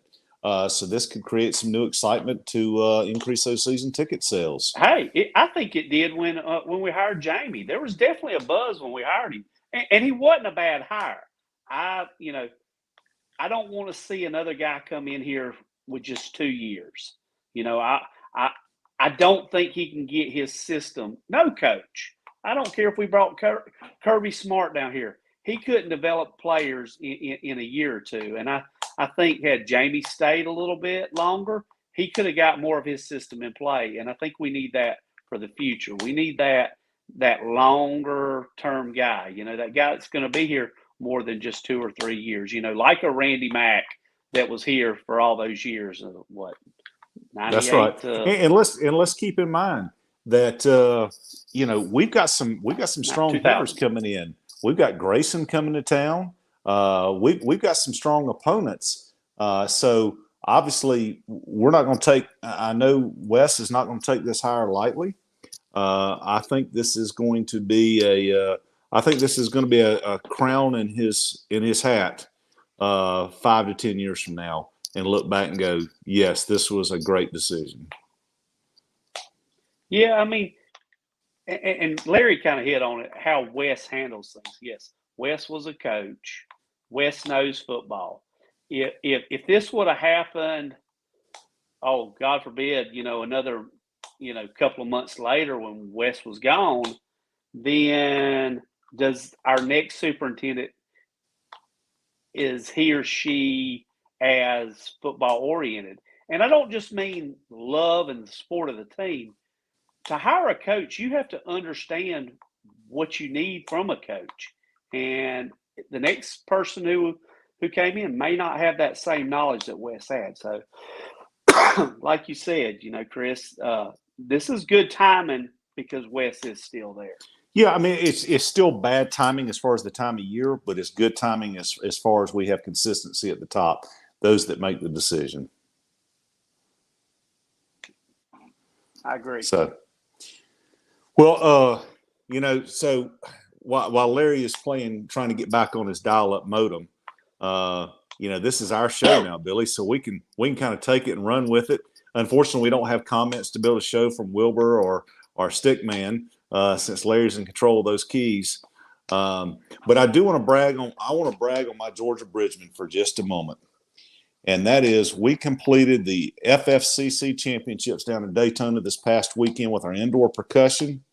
So this could create some new excitement to increase those season ticket sales. Hey, I think it did when we hired Jamey. There was definitely a buzz when we hired him, and he wasn't a bad hire. I don't want to see another guy come in here with just 2 years. I don't think he can get his system. No coach. I don't care if we brought Kirby Smart down here. He couldn't develop players in a year or two. And I think had Jamey stayed a little bit longer, he could have got more of his system in play. And I think we need that for the future. We need that longer term guy, that guy that's going to be here more than just 2 or 3 years, like a Randy Mack that was here for all those years. What? That's right. And let's keep in mind that we've got some strong hitters coming in. We've got Grayson coming to town. We've got some strong opponents. So obviously we're not going to take. I know Wes is not going to take this hire lightly. I think this is going to be a crown in his hat 5 to 10 years from now, and look back and go, yes, this was a great decision. Yeah, I mean, and Larry kind of hit on it, how Wes handles things. Yes, Wes was a coach. Wes knows football. If this would have happened, oh, God forbid, another, couple of months later when Wes was gone, then does our next superintendent, is he or she as football oriented? And I don't just mean love and the sport of the team. To hire a coach, you have to understand what you need from a coach. And the next person who came in may not have that same knowledge that Wes had. So, like you said, Chris, this is good timing because Wes is still there. Yeah, I mean, it's still bad timing as far as the time of year, but it's good timing as far as we have consistency at the top, those that make the decision. I agree. So, well, so while Larry is trying to get back on his dial-up modem, this is our show now, Billy, so we can kind of take it and run with it. Unfortunately, we don't have comments to be able to show from Wilbur or Stickman, since Larry's in control of those keys. But I do want to brag on my Georgia Bridgeman for just a moment. And that is, we completed the FFCC championships down in Daytona this past weekend with our indoor percussion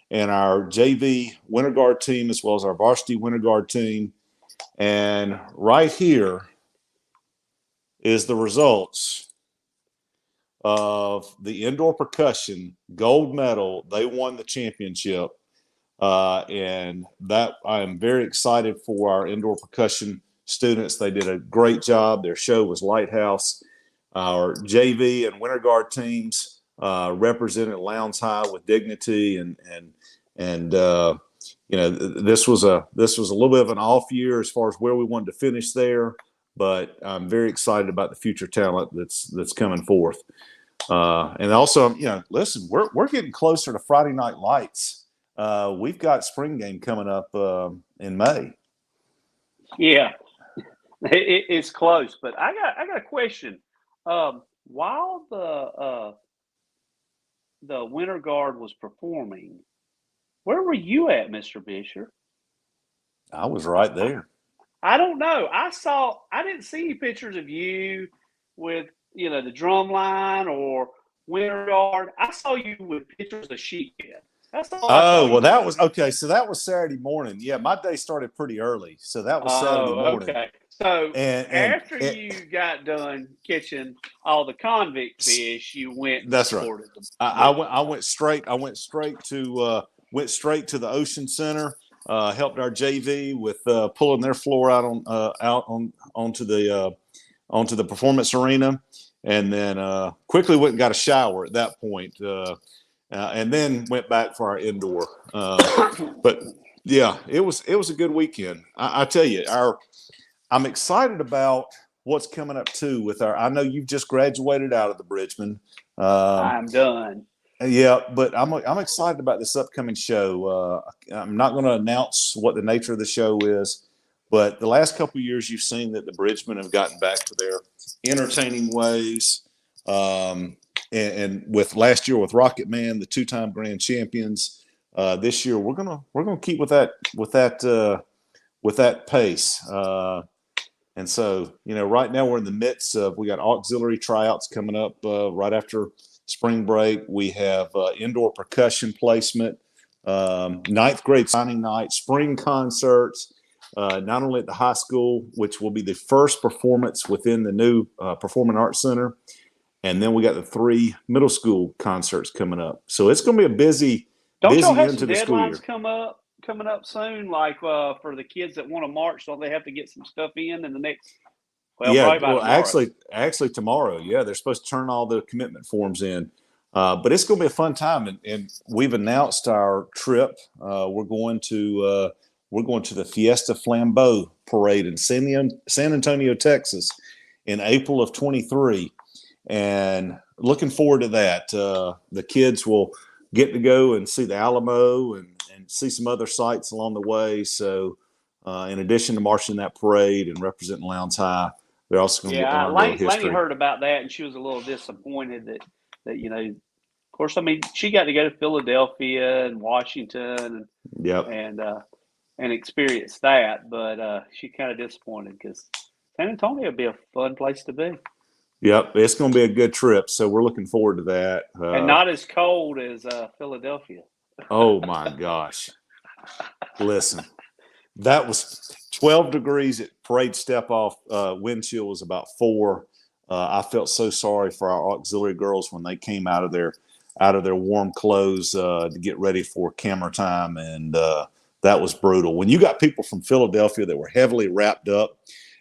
and our JV winter guard team, as well as our varsity winter guard team. And right here is the results of the indoor percussion gold medal. They won the championship. And that I am very excited for our indoor percussion students. They did a great job. Their show was Lighthouse. Our JV and winter guard teams represented Lowndes High with dignity, and this was a little bit of an off year as far as where we wanted to finish there, but I'm very excited about the future talent that's coming forth. And also, listen, we're getting closer to Friday Night Lights. We've got spring game coming up in May. Yeah, it's close, but I got a question. While the winter guard was performing, where were you at, Mr. Bisher? I was right there. I don't know. I didn't see any pictures of you with, the drum line or winter guard. I saw you with pictures of sheephead. That's all I saw Oh, you well, that doing. was okay. So that was Saturday morning. Yeah, my day started pretty early. So that was Saturday Oh, morning. okay. So And after you got done catching all the convict fish, you went and that's right. supported them. I went straight to the Ocean Center. Helped our JV with pulling their floor out onto the performance arena, and then quickly went and got a shower at that point, and then went back for our indoor. But yeah, it was a good weekend. I tell you, I'm excited about what's coming up too with our. I know you've just graduated out of the Bridgman. I'm done. Yeah, but I'm excited about this upcoming show. I'm not going to announce what the nature of the show is, but the last couple of years you've seen that the Bridgemen have gotten back to their entertaining ways. And with last year with Rocket Man, the two-time grand champions, this year we're gonna keep with that pace. And so, right now we're in the midst of, we got auxiliary tryouts coming up right after spring break. We have indoor percussion placement, ninth grade signing night, spring concerts, not only at the high school, which will be the first performance within the new Performing Arts Center. And then we got the 3 middle school concerts coming up. So it's going to be a busy Don't y'all have end to some the school year. deadlines coming up soon? Like for the kids that want to march, don't they have to get some stuff in the next? Well, Yeah, probably by well, tomorrow. actually tomorrow. Yeah, they're supposed to turn all the commitment forms in, but it's going to be a fun time. And we've announced our trip. We're going to the Fiesta Flambeau parade in San Antonio, Texas, in April of 23, and looking forward to that. The kids will get to go and see the Alamo and see some other sights along the way. So, in addition to marching that parade and representing Lowndes High, they're also going to get to learn a little history. Laney heard about that, and she was a little disappointed that of course, I mean, she got to go to Philadelphia and Washington and experience that, but she's kind of disappointed because San Antonio would be a fun place to be. Yep, it's going to be a good trip, so we're looking forward to that. And not as cold as Philadelphia. Oh my gosh! Listen, that was 12 degrees at parade step off. Wind chill was about 4. I felt so sorry for our auxiliary girls when they came out of their warm clothes to get ready for camera time, and that was brutal. When you got people from Philadelphia that were heavily wrapped up,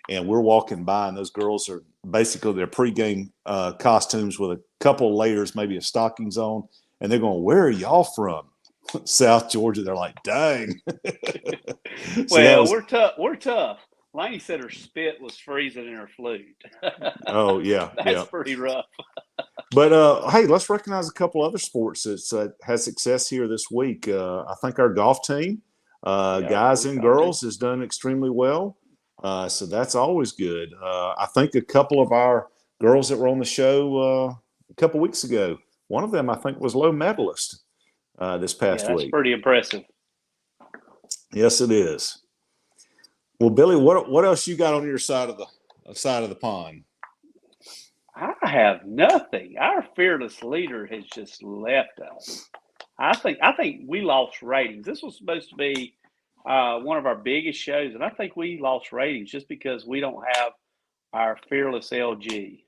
and we're walking by, and those girls are basically their pregame costumes with a couple of layers, maybe of stockings on, and they're going, "Where are y'all from?" South Georgia. They're like, "Dang." Well, we're tough. Laney said her spit was freezing in her flute. Oh yeah, That's pretty rough. But hey, let's recognize a couple other sports that had success here this week. I think our golf team, guys and girls, has done extremely well. So that's always good. I think a couple of our girls that were on the show a couple weeks ago, one of them I think was low medalist this past week. That's pretty impressive. Yes, it is. Well, Billy, what else you got on your side of the pond? I have nothing. Our fearless leader has just left us. I think we lost ratings. This was supposed to be one of our biggest shows, and I think we lost ratings just because we don't have our fearless LG.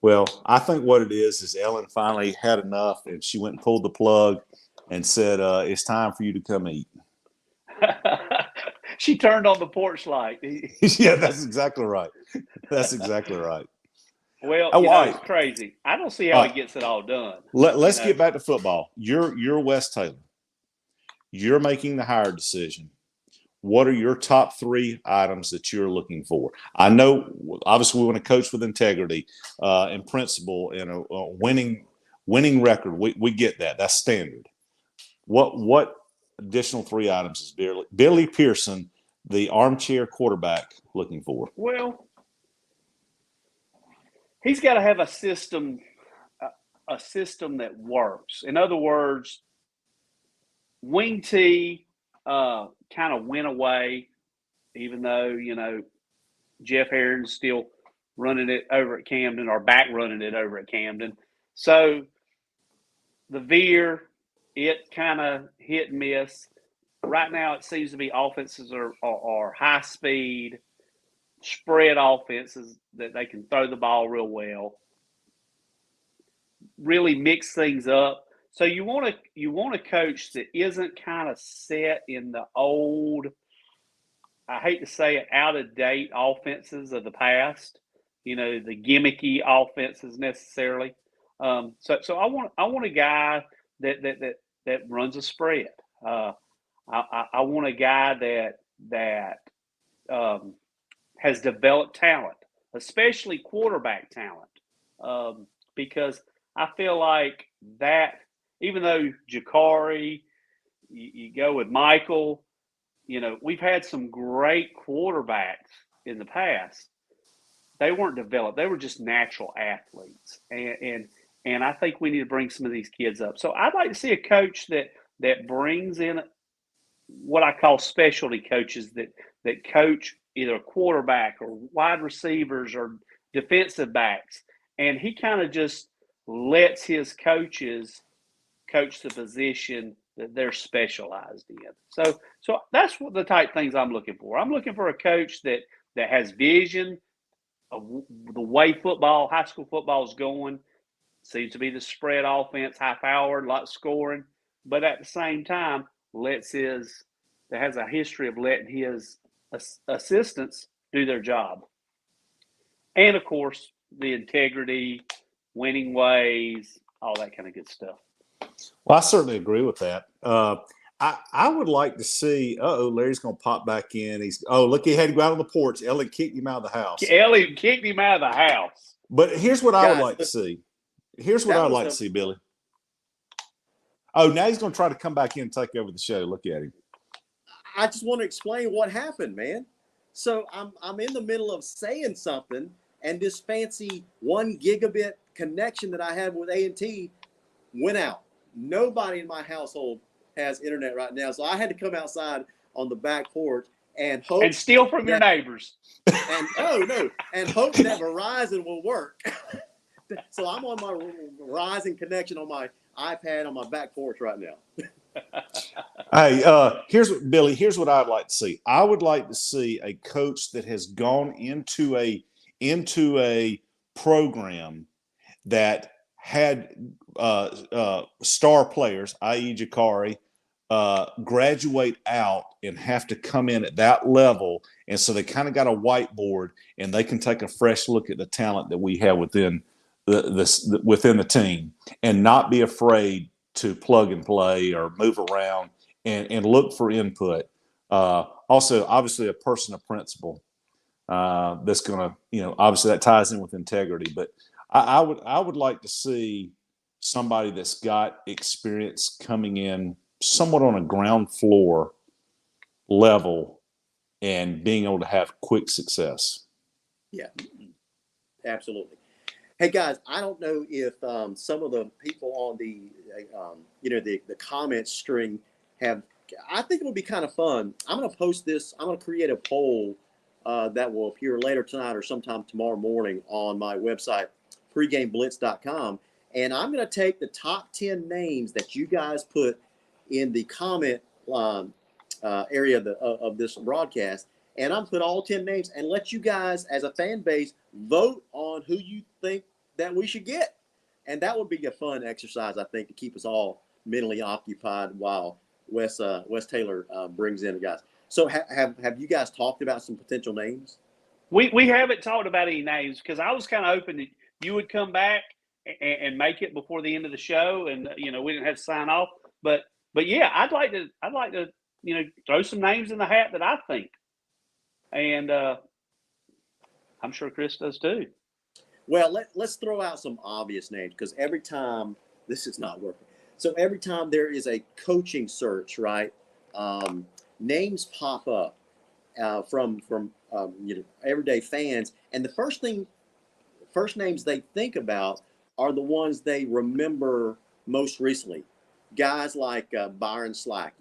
Well, I think what it is Ellen finally had enough, and she went and pulled the plug and said, "It's time for you to come eat." She turned on the porch light. Yeah, that's exactly right. That's exactly right. Well, it's crazy. I don't see how he gets it all done. Let's get back to football. You're Wes Taylor. You're making the hire decision. What are your top 3 items that you're looking for? I know, obviously, we want to coach with integrity and principle and a winning record. We get that. That's standard. What additional 3 items is Billy Pearson, the armchair quarterback, looking for? Well, he's got to have a system that works. In other words, wing T kind of went away, even though, Jeff Herron's still running it over at Camden, or back running it over at Camden. So the veer, it kind of hit and miss. Right now, it seems to be offenses are high speed, spread offenses that they can throw the ball real well, really mix things up. So you want a coach that isn't kind of set in the old, I hate to say it, out of date offenses of the past. The gimmicky offenses necessarily. So I want a guy that runs a spread. I want a guy that has developed talent, especially quarterback talent, because I feel like that. Even though Jakari, you go with Michael, we've had some great quarterbacks in the past. They weren't developed; they were just natural athletes, and I think we need to bring some of these kids up. So I'd like to see a coach that brings in what I call specialty coaches that coach either a quarterback or wide receivers or defensive backs, and he kind of just lets his coaches coach the position that they're specialized in. So that's what the type of things I'm looking for. I'm looking for a coach that has vision of the way high school football is going. Seems to be the spread offense, high powered, a lot of scoring, but at the same time that has a history of letting his assistants do their job. And of course, the integrity, winning ways, all that kind of good stuff. Well, I certainly agree with that. I would like to see. Larry's going to pop back in. Look, he had to go out on the porch. Ellie kicked him out of the house. Ellie kicked him out of the house. But here's what I would like to see. Billy. Oh, now he's going to try to come back in and take over the show. Look at him. I just want to explain what happened, man. So I'm in the middle of saying something, and this fancy 1 gigabit connection that I have with A&T went out. Nobody in my household has internet right now, so I had to come outside on the back porch and hope and steal from your neighbors. And and hope that Verizon will work. So I'm on my Verizon connection on my iPad on my back porch right now. Hey, here's what I'd like to see. I would like to see a coach that has gone into a program that had star players, i.e. Jakari, graduate out and have to come in at that level. And so they kind of got a whiteboard and they can take a fresh look at the talent that we have within the team and not be afraid to plug and play or move around and look for input. Also, obviously, a person of principle that's going to, obviously that ties in with integrity. But I would like to see somebody that's got experience coming in somewhat on a ground floor level and being able to have quick success. Yeah, absolutely. Hey guys, I don't know if some of the people on the comment string have. I think it would be kind of fun. I'm going to post this. I'm going to create a poll that will appear later tonight or sometime tomorrow morning on my website, pregameblitz.com. And I'm going to take the top 10 names that you guys put in the comment area of this broadcast. And I'm put all 10 names and let you guys, as a fan base, vote on who you think that we should get. And that would be a fun exercise, I think, to keep us all mentally occupied while Wes Taylor brings in the guys. So have you guys talked about some potential names? We haven't talked about any names because I was kind of hoping that you would come back and make it before the end of the show, and we didn't have to sign off. But yeah, I'd like to throw some names in the hat that I think, and I'm sure Chris does too. Well, let's throw out some obvious names because every time this is not working. So every time there is a coaching search, right? Names pop up from everyday fans, and the first names they think about are the ones they remember most recently. Guys like Byron Slack.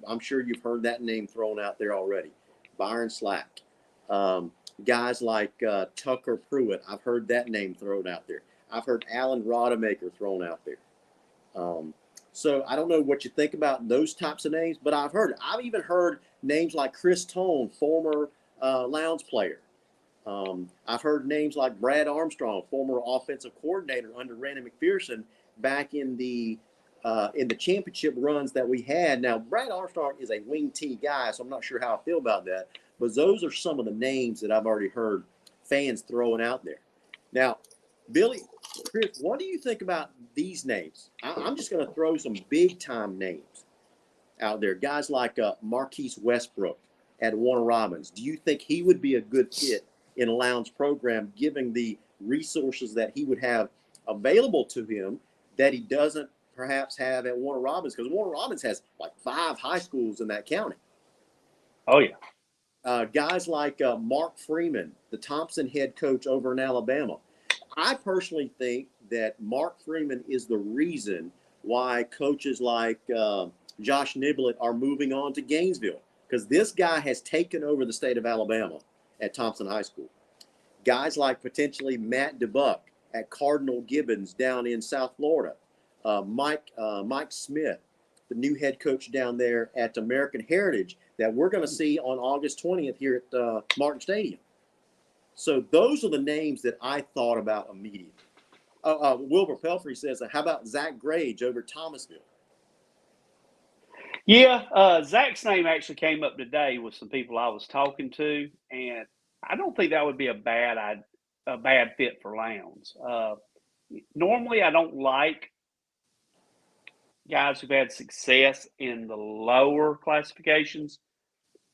I'm sure you've heard that name thrown out there already. Byron Slack. Guys like Tucker Pruitt. I've heard that name thrown out there. I've heard Alan Rodemaker thrown out there. So I don't know what you think about those types of names, but I've even heard names like Chris Tone, former Lowndes player. I've heard names like Brad Armstrong, former offensive coordinator under Randy McPherson back in the championship runs that we had. Now, Brad Armstrong is a wing T guy, so I'm not sure how I feel about that. But those are some of the names that I've already heard fans throwing out there. Now, Billy, Chris, what do you think about these names? I'm just going to throw some big-time names out there. Guys like Marquise Westbrook at Warner Robins. Do you think he would be a good fit in a Lowndes program, given the resources that he would have available to him that he doesn't perhaps have at Warner Robins? Because Warner Robins has like 5 high schools in that county. Oh, yeah. Guys like Mark Freeman, the Thompson head coach over in Alabama. I personally think that Mark Freeman is the reason why coaches like Josh Niblett are moving on to Gainesville, because this guy has taken over the state of Alabama at Thompson High School. Guys like potentially Matt DeBuck at Cardinal Gibbons down in South Florida. Mike Smith, the new head coach down there at American Heritage that we're going to see on August 20th here at Martin Stadium. So those are the names that I thought about immediately. Wilbur Pelfrey says, how about Zach Grage over Thomasville? Yeah, Zach's name actually came up today with some people I was talking to, and I don't think that would be a bad fit for Lowndes. Normally, I don't like guys who've had success in the lower classifications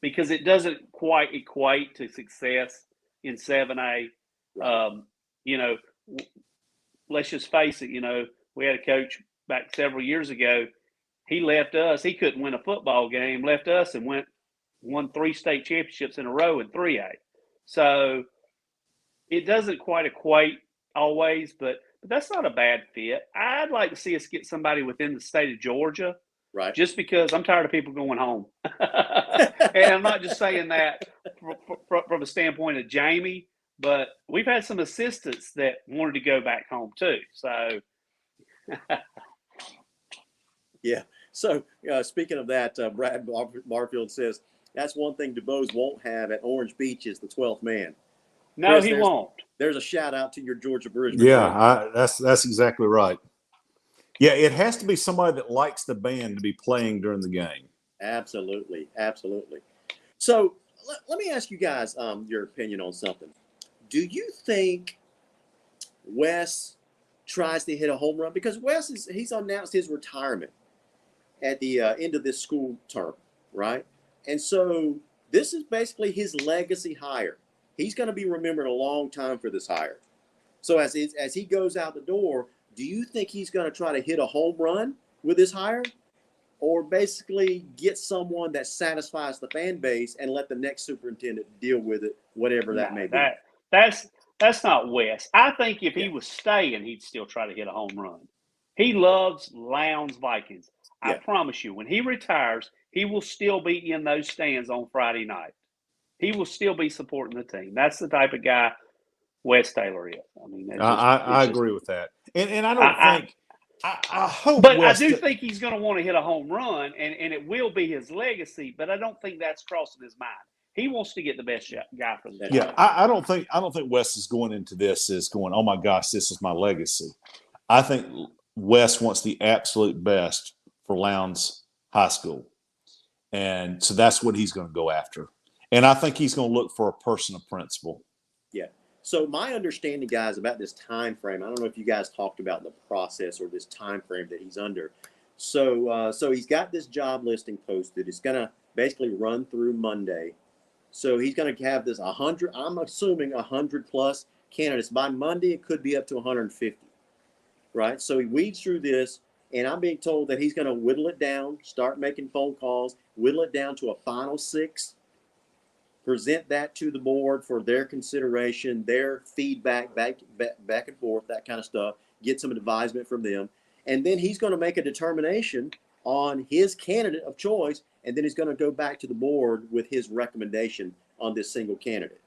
because it doesn't quite equate to success in 7A. Let's just face it, we had a coach back several years ago. He left us. He couldn't win a football game, left us and won 3 state championships in a row in 3A. So it doesn't quite equate always, but that's not a bad fit. I'd like to see us get somebody within the state of Georgia. Right. Just because I'm tired of people going home. And I'm not just saying that from a standpoint of Jamey, but we've had some assistants that wanted to go back home too. So, yeah. So speaking of that, Brad Barfield says that's one thing DuBose won't have at Orange Beach is the 12th man. No, Chris, he won't. There's a shout out to your Georgia Bridge. Yeah, that's exactly right. Yeah, it has to be somebody that likes the band to be playing during the game. Absolutely. So let me ask you guys your opinion on something. Do you think Wes tries to hit a home run? Because he's announced his retirement at the end of this school term, right? And so this is basically his legacy hire. He's going to be remembered a long time for this hire. So as he goes out the door, do you think he's going to try to hit a home run with his hire, or basically get someone that satisfies the fan base and let the next superintendent deal with it, whatever that may be? That's not Wes. I think if he was staying, he'd still try to hit a home run. He loves Lowndes Vikings. I promise you, when he retires, he will still be in those stands on Friday night. He will still be supporting the team. That's the type of guy Wes Taylor is. I mean, I agree with that. And I don't think – I hope – But I do think he's going to want to hit a home run, and it will be his legacy, but I don't think that's crossing his mind. He wants to get the best guy for the team. Yeah, I don't think Wes is going into this as going, oh, my gosh, this is my legacy. I think Wes wants the absolute best for Lowndes High School. And so that's what he's going to go after. And I think he's going to look for a person of principle. Yeah. So my understanding, guys, about this time frame, I don't know if you guys talked about the process or this time frame that he's under. So he's got this job listing posted. It's going to basically run through Monday. So he's going to have this 100, I'm assuming 100 plus candidates. By Monday, it could be up to 150, right? So he weeds through this, and I'm being told that he's going to whittle it down, start making phone calls, whittle it down to a final 6, present that to the board for their consideration, their feedback, back and forth, that kind of stuff, get some advisement from them. And then he's going to make a determination on his candidate of choice, and then he's going to go back to the board with his recommendation on this single candidate.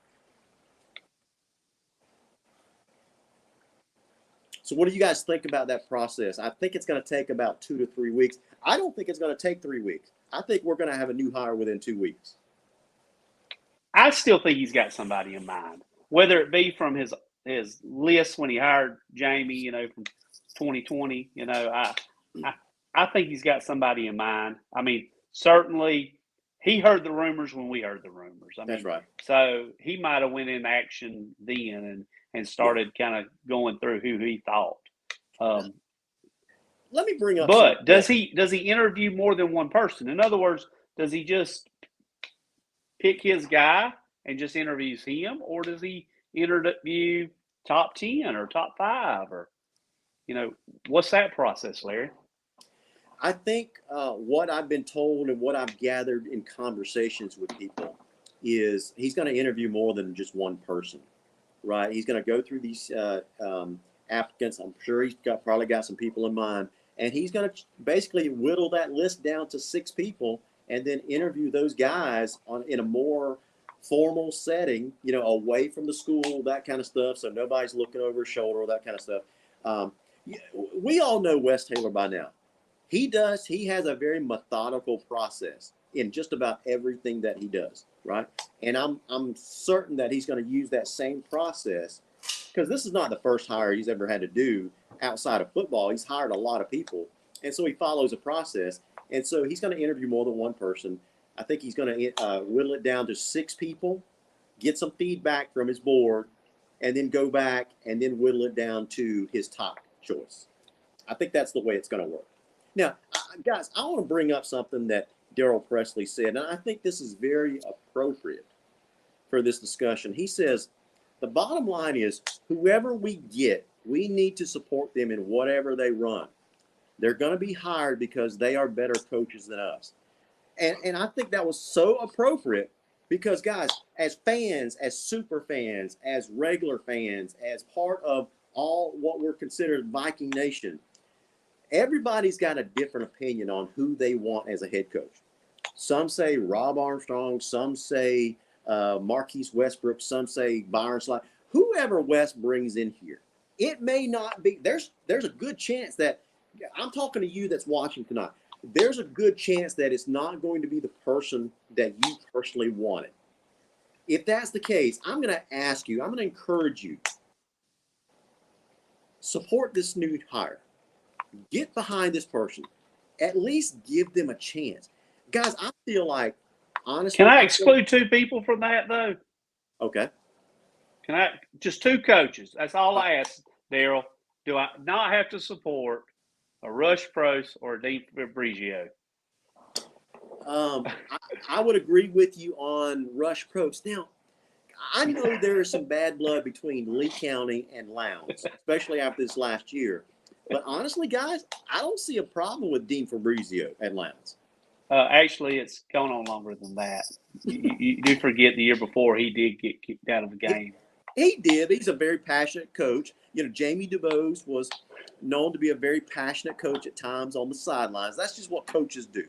So what do you guys think about that process? I think it's going to take about 2 to 3 weeks. I don't think it's going to take 3 weeks. I think we're going to have a new hire within 2 weeks. I still think he's got somebody in mind, whether it be from his list when he hired Jamey, from 2020. I think he's got somebody in mind. I mean, certainly he heard the rumors when we heard the rumors. That's right. So he might have went in action then and started kind of going through who he thought. Let me bring up. But does he interview more than one person? In other words, does he just pick his guy and just interviews him, or does he interview top 10 or top 5, or what's that process, Larry? I think what I've been told and what I've gathered in conversations with people is he's going to interview more than just one person, right? He's going to go through these applicants. I'm sure he's probably got some people in mind, and he's going to basically whittle that list down to 6 people and then interview those guys in a more formal setting, away from the school, that kind of stuff. So nobody's looking over his shoulder, that kind of stuff. We all know Wes Taylor by now. He has a very methodical process in just about everything that he does, right? And I'm certain that he's going to use that same process, because this is not the first hire he's ever had to do outside of football. He's hired a lot of people, and so he follows a process. And so he's going to interview more than one person. I think he's going to whittle it down to 6 people, get some feedback from his board, and then go back and then whittle it down to his top choice. I think that's the way it's going to work. Now, guys, I want to bring up something that Darryl Presley said, and I think this is very appropriate for this discussion. He says, the bottom line is whoever we get, we need to support them in whatever they run. They're going to be hired because they are better coaches than us. And I think that was so appropriate because, guys, as fans, as super fans, as regular fans, as part of all what we're considered Viking Nation, everybody's got a different opinion on who they want as a head coach. Some say Rob Armstrong, some say Marquise Westbrook, some say Byron Slide. Whoever West brings in here, it may not be. There's a good chance that I'm talking to you that's watching tonight. There's a good chance that it's not going to be the person that you personally wanted. If that's the case, I'm going to ask you, I'm going to encourage you, support this new hire. Get behind this person. At least give them a chance. Guys, I feel like, honestly. Can I exclude 2 people from that, though? Okay. Can I? Just 2 coaches. That's all I ask, Darryl. Do I not have to support a Rush Prost or a Dean Fabrizio? I would agree with you on Rush Prost. Now, I know there is some bad blood between Lee County and Lowndes, especially after this last year. But honestly, guys, I don't see a problem with Dean Fabrizio at Lowndes. Actually, it's gone on longer than that. You do forget the year before he did get kicked out of the game. He did. He's a very passionate coach. Jamey DuBose was known to be a very passionate coach at times on the sidelines. That's just what coaches do,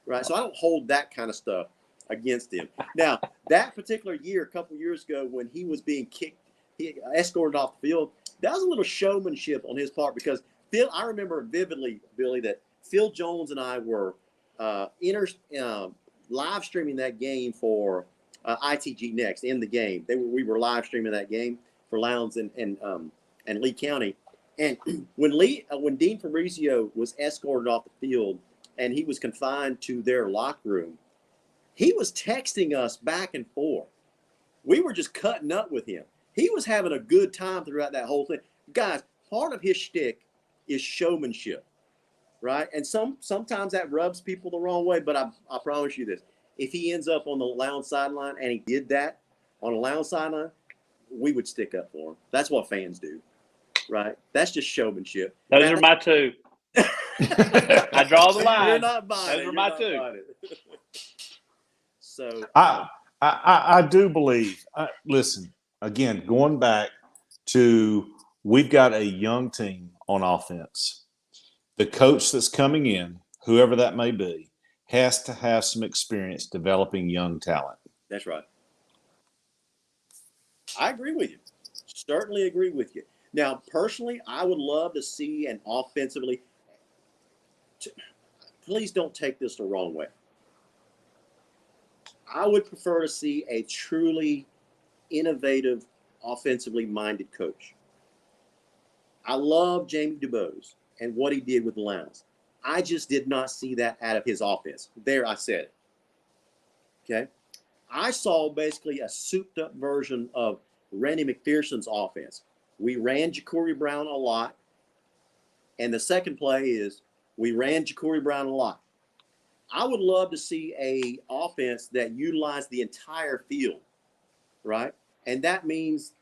right? So I don't hold that kind of stuff against him. Now, that particular year, a couple years ago, when he was being kicked, he escorted off the field, that was a little showmanship on his part because Phil, I remember vividly, Billy, that Phil Jones and I were live streaming that game for ITG Next in the game. We were live streaming that game for Lowndes and Lee County. And when Dean Fabrizio was escorted off the field and he was confined to their locker room, he was texting us back and forth. We were just cutting up with him. He was having a good time throughout that whole thing. Guys, part of his shtick is showmanship, right? And sometimes that rubs people the wrong way, but I promise you this. If he ends up on the Lowndes sideline and he did that on a Lowndes sideline, we would stick up for him. That's what fans do, right? That's just showmanship. Those are my 2. I draw the line. You're not buying Those are my 2. So I do believe. Listen, again, going back to we've got a young team on offense. The coach that's coming in, whoever that may be, has to have some experience developing young talent. That's right. I agree with you. Certainly agree with you. Now, personally, I would love to see an offensively. Please don't take this the wrong way. I would prefer to see a truly innovative, offensively minded coach. I love Jamey DuBose and what he did with the Lowndes. I just did not see that out of his offense. There, I said it. Okay. I saw basically a souped up version of Randy McPherson's offense. We ran Ja'Cory Brown a lot. And the second play is we ran Ja'Cory Brown a lot. I would love to see a offense that utilized the entire field, right? And that means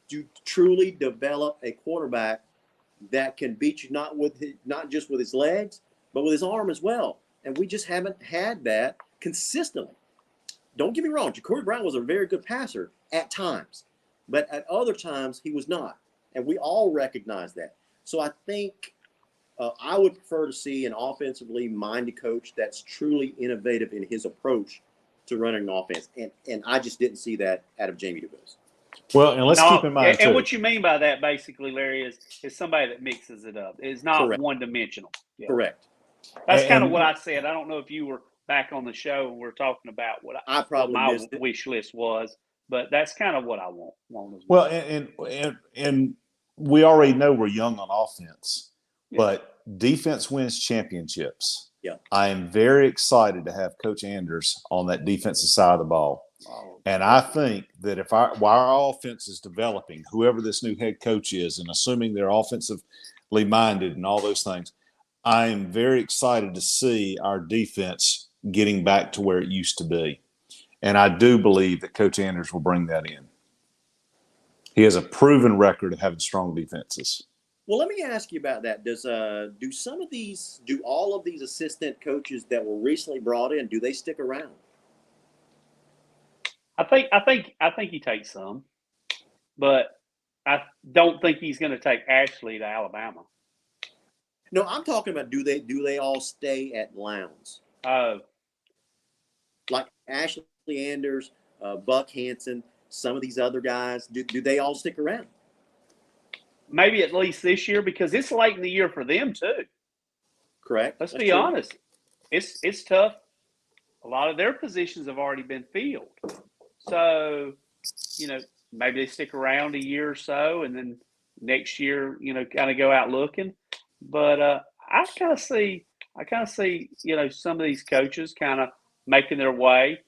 to truly develop a quarterback that can beat you not just with his legs, but with his arm as well. And we just haven't had that consistently. Don't get me wrong, Ja'Cory Brown was a very good passer at times, but at other times he was not. And we all recognize that. So I think I would prefer to see an offensively minded coach that's truly innovative in his approach to running an offense. And I just didn't see that out of Jamey DuBose. Well, and let's keep in mind, and too. what you mean by that, basically, Larry, is somebody that mixes it up. It's not one-dimensional. Yeah. Correct. That's kind of what I said. I don't know if you were back on the show and we're talking about what my wish list was, but that's kind of what I want as well. Well, and we already know we're young on offense, but defense wins championships. Yeah. I am very excited to have Coach Anders on that defensive side of the ball. And I think that while our offense is developing, whoever this new head coach is, and assuming they're offensively minded and all those things, I am very excited to see our defense getting back to where it used to be. And I do believe that Coach Anders will bring that in. He has a proven record of having strong defenses. Well, let me ask you about that. Do all of these assistant coaches that were recently brought in, do they stick around? I think he takes some, but I don't think he's going to take Ashley to Alabama. No, I'm talking about do they all stay at Lowndes? Like Ashley Anders, Buck Hansen, some of these other guys, do they all stick around? Maybe at least this year, because it's late in the year for them too. Correct. Let's be honest. It's tough. A lot of their positions have already been filled. So, maybe they stick around a year or so and then next year, kind of go out looking. But I kind of see, some of these coaches kind of making their way.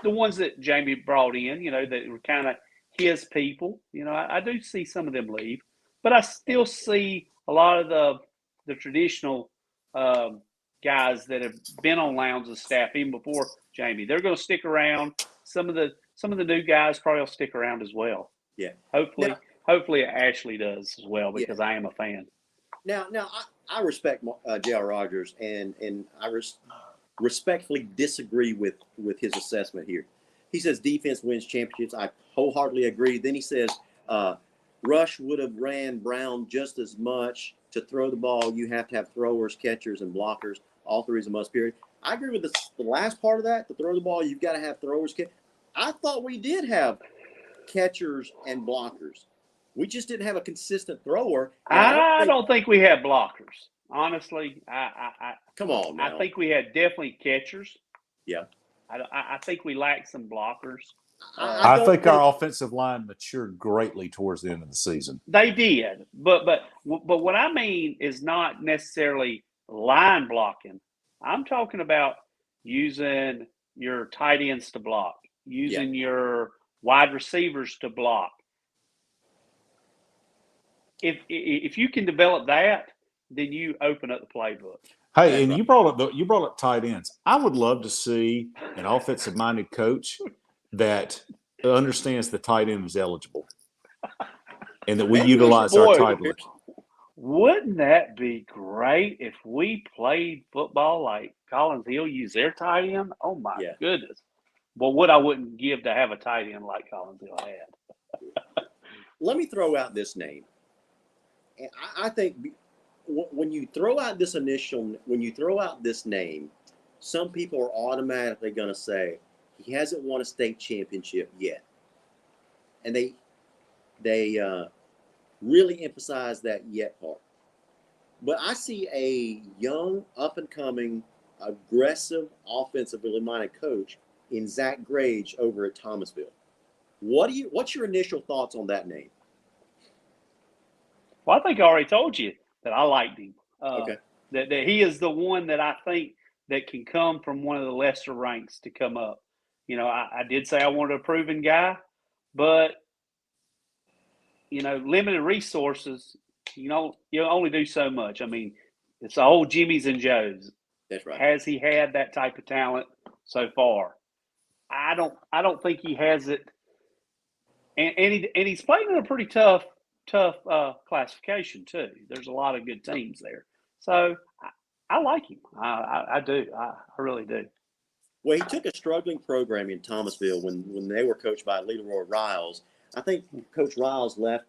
The ones that Jamey brought in, that were kind of his people, I do see some of them leave. But I still see a lot of the traditional guys that have been on Lowndes' staff even before Jamey. They're going to stick around. Some of the new guys probably will stick around as well. Yeah. Hopefully Ashley does as well, because I am a fan. Now I respect J.R. Rogers, and I respectfully disagree with his assessment here. He says defense wins championships. I wholeheartedly agree. Then he says Rush would have ran Brown just as much. To throw the ball, you have to have throwers, catchers, and blockers. All three is a must, period. I agree with the last part of that. To throw the ball, you've got to have throwers. I thought we did have catchers and blockers. We just didn't have a consistent thrower. I don't think we had blockers. Honestly, come on now. I think we had definitely catchers. Yeah. I think we lacked some blockers. I think our offensive line matured greatly towards the end of the season. They did, but what I mean is not necessarily line blocking. I'm talking about using your tight ends to block, using your wide receivers to block. If you can develop that, then you open up the playbook. Hey, and you brought up tight ends. I would love to see an offensive-minded coach that understands the tight end is eligible and that we utilize our tight ends. Wouldn't that be great if we played football like Collins Hill used their tight end? Oh, my goodness. Well, what I wouldn't give to have a tight end like Collins Hill had. Let me throw out this name. And I think when you throw out this name, some people are automatically going to say, he hasn't won a state championship yet. And they really emphasize that yet part. But I see a young, up-and-coming, aggressive, offensively minded coach in Zach Grage over at Thomasville. What's your initial thoughts on that name? Well, I think I already told you that I liked him. Okay. That he is the one that I think that can come from one of the lesser ranks to come up. You know, I did say I wanted a proven guy, but, you know, limited resources, you only do so much. I mean, it's the old Jimmys and Joes. That's right. Has he had that type of talent so far? I don't think he has it. And he's playing in a pretty tough classification too. There's a lot of good teams there. So I like him. I do. I really do. Well, he took a struggling program in Thomasville when they were coached by Leroy Riles. I think Coach Riles left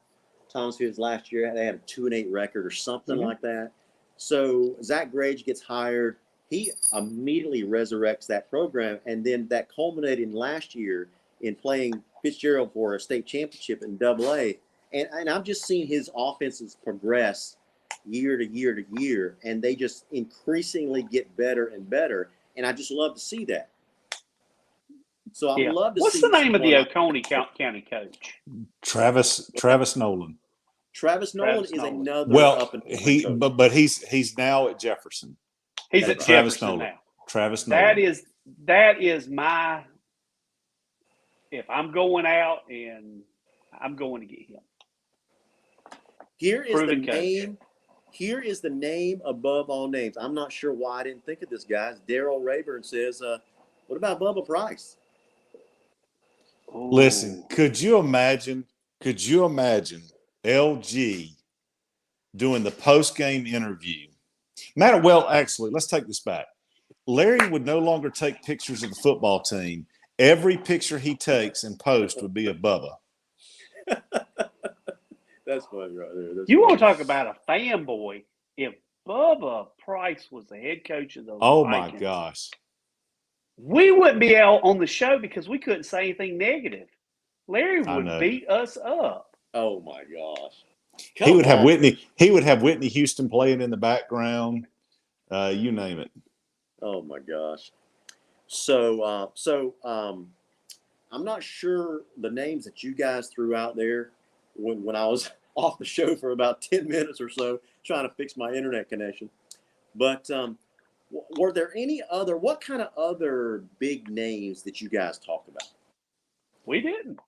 Thomasville last year. They had a 2-8 record or something like that. So Zach Grage gets hired. He immediately resurrects that program, and then that culminated in last year in playing Fitzgerald for a state championship in AA. And I've just seen his offenses progress year to year to year, and they just increasingly get better and better. And I just love to see that. So I love to see. What's the name of the Oconee County coach? Travis Nolan. Travis Nolan is another up and coach. But he's now at Jefferson. He's at Jefferson now. Travis Nolan. That is my. If I'm going out, and I'm going to get him. Here is the name above all names. I'm not sure why I didn't think of this, guys. Daryl Rayburn says, "What about Bubba Price?" Listen, could you imagine LG doing the post-game interview? Actually, let's take this back. Larry would no longer take pictures of the football team. Every picture he takes and posts would be of Bubba. That's funny right there. You want to talk about a fanboy? If Bubba Price was the head coach of the Vikings, my gosh, we wouldn't be out on the show because we couldn't say anything negative. Larry would beat us up. Oh my gosh! He would have Whitney Houston playing in the background. You name it. Oh my gosh! So I'm not sure the names that you guys threw out there when I was off the show for about 10 minutes or so trying to fix my internet connection. But were there what kind of other big names that you guys talked about? We didn't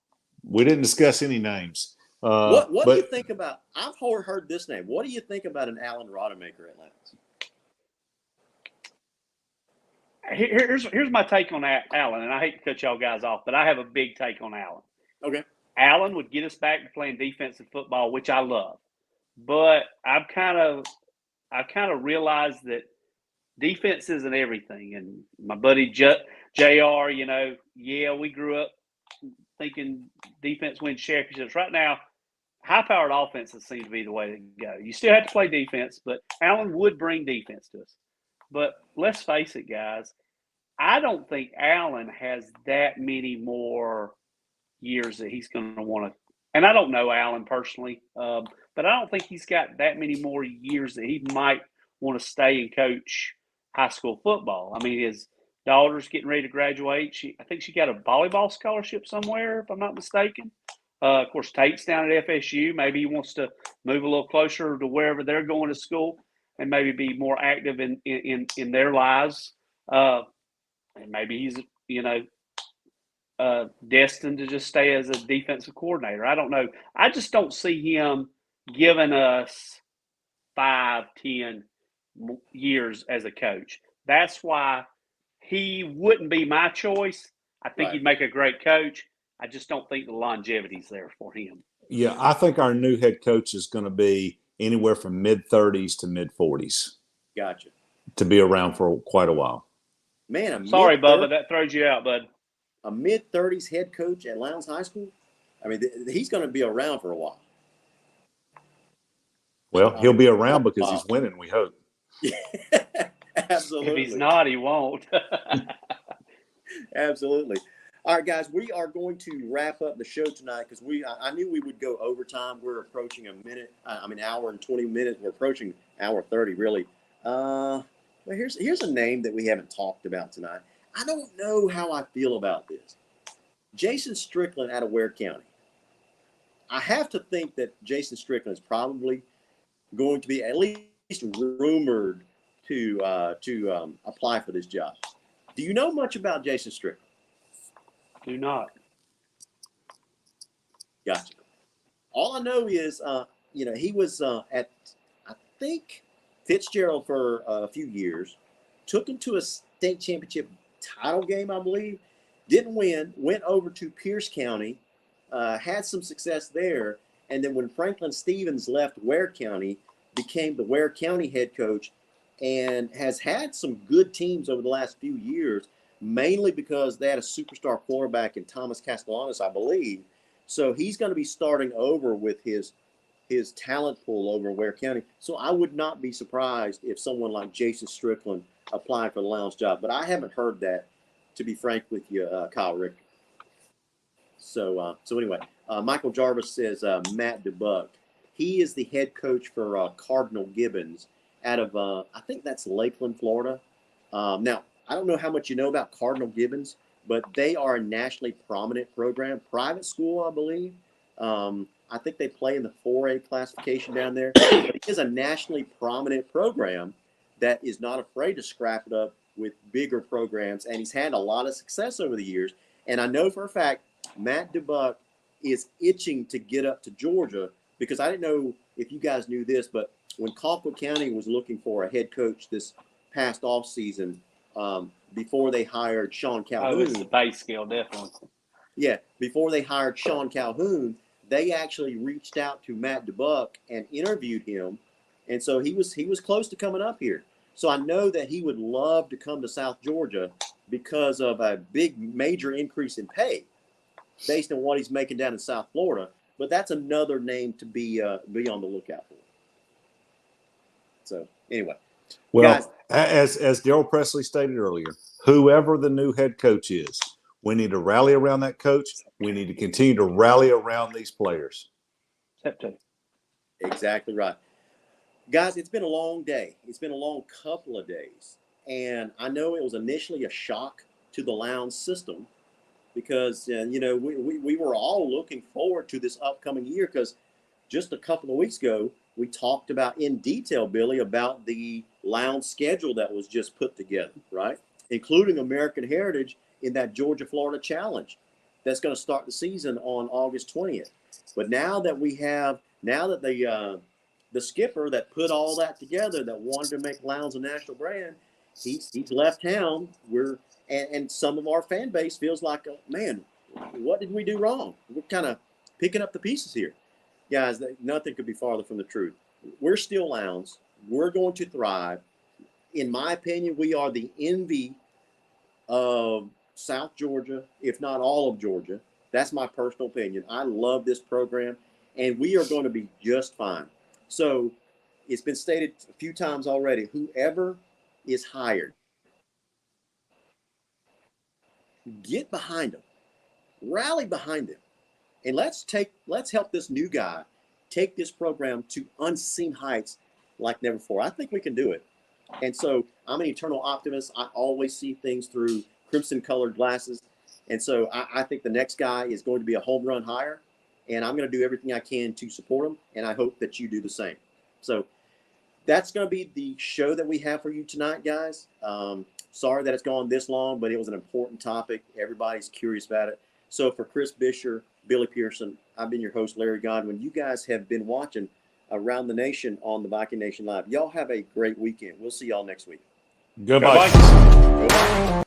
discuss any names. What do you think about? I've heard this name. What do you think about an Alan Rodemaker at Lowndes? Here's my take on Alan, and I hate to cut y'all guys off, but I have a big take on Alan. Okay. Alan would get us back to playing defensive football, which I love. But I've kind of realized that defense isn't everything. And my buddy JR, we grew up thinking defense wins championships. Right now, high-powered offenses seem to be the way to go. You still have to play defense, but Alan would bring defense to us. But let's face it, guys, I don't think Alan has that many more years that he's going to want to. And I don't know Alan personally, but I don't think he's got that many more years that he might want to stay and coach high school football. I mean, his daughter's getting ready to graduate. I think she got a volleyball scholarship somewhere, if I'm not mistaken. Of course, Tate's down at FSU. Maybe he wants to move a little closer to wherever they're going to school and maybe be more active in their lives. And maybe he's, destined to just stay as a defensive coordinator. I don't know. I just don't see him giving us 5-10 years as a coach. That's why he wouldn't be my choice. I think he'd make a great coach. I just don't think the longevity's there for him. Yeah, I think our new head coach is going to be anywhere from mid-30s to mid-40s. Gotcha. To be around for quite a while. Man, sorry, Bubba, that throws you out, bud. A mid-30s head coach at Lowndes High School? I mean, he's going to be around for a while. Well, he'll be around because he's winning, we hope. Absolutely. If he's not, he won't. Absolutely. All right, guys, we are going to wrap up the show tonight because I knew we would go overtime. We're approaching hour and 20 minutes. We're approaching hour 30, really. But here's a name that we haven't talked about tonight. I don't know how I feel about this. Jason Strickland out of Ware County. I have to think that Jason Strickland is probably going to be at least rumored to apply for this job. Do you know much about Jason Strickland? Do not. Gotcha. All I know is, he was at, I think, Fitzgerald for a few years, took him to a state championship title game, I believe, didn't win, went over to Pierce County, had some success there, and then when Franklin Stevens left Ware County, became the Ware County head coach and has had some good teams over the last few years, mainly because they had a superstar quarterback in Thomas Castellanos, I believe. So he's going to be starting over with his talent pool over in Ware County. So I would not be surprised if someone like Jason Strickland applied for the Lowndes job. But I haven't heard that, to be frank with you, Kyle Richter. So anyway, Michael Jarvis says Matt DuBose. He is the head coach for Cardinal Gibbons out of, I think that's Lakeland, Florida. Now, I don't know how much you know about Cardinal Gibbons, but they are a nationally prominent program, private school, I believe. I think they play in the 4A classification down there. But it is a nationally prominent program that is not afraid to scrap it up with bigger programs, and he's had a lot of success over the years. And I know for a fact Matt DuBose is itching to get up to Georgia, because I didn't know if you guys knew this, but when Colquitt County was looking for a head coach this past offseason, before they hired Sean Calhoun. Oh, it's the base scale, definitely. Yeah, before they hired Sean Calhoun, they actually reached out to Matt DuBose and interviewed him, and so he was close to coming up here. So I know that he would love to come to South Georgia because of a big major increase in pay based on what he's making down in South Florida. But that's another name to be on the lookout for. So anyway, well, guys, as Daryl Presley stated earlier, whoever the new head coach is, we need to rally around that coach. We need to continue to rally around these players. Exactly right. Guys, it's been a long day. It's been a long couple of days. And I know it was initially a shock to the Lowndes system because, we were all looking forward to this upcoming year because just a couple of weeks ago, we talked about in detail, Billy, about the Lowndes schedule that was just put together, right? Including American Heritage in that Georgia-Florida Challenge that's going to start the season on August 20th. But now that the skipper that put all that together, that wanted to make Lowndes a national brand, he's left town. And some of our fan base feels like, man, what did we do wrong? We're kind of picking up the pieces here. Guys, nothing could be farther from the truth. We're still Lowndes. We're going to thrive. In my opinion, we are the envy of South Georgia, if not all of Georgia. That's my personal opinion. I love this program, and we are going to be just fine. So it's been stated a few times already, whoever is hired, get behind them, rally behind them, and let's help this new guy take this program to unseen heights like never before. I think we can do it. And so I'm an eternal optimist. I always see things through crimson-colored glasses. And so I think the next guy is going to be a home run hire, and I'm going to do everything I can to support him, and I hope that you do the same. So that's going to be the show that we have for you tonight, guys. Sorry that it's gone this long, but it was an important topic. Everybody's curious about it. So for Chris Bisher, Billy Pearson, I've been your host, Larry Godwin. You guys have been watching Around the Nation on the Viking Nation Live. Y'all have a great weekend. We'll see y'all next week. Goodbye. Go Vikings. Go Vikings.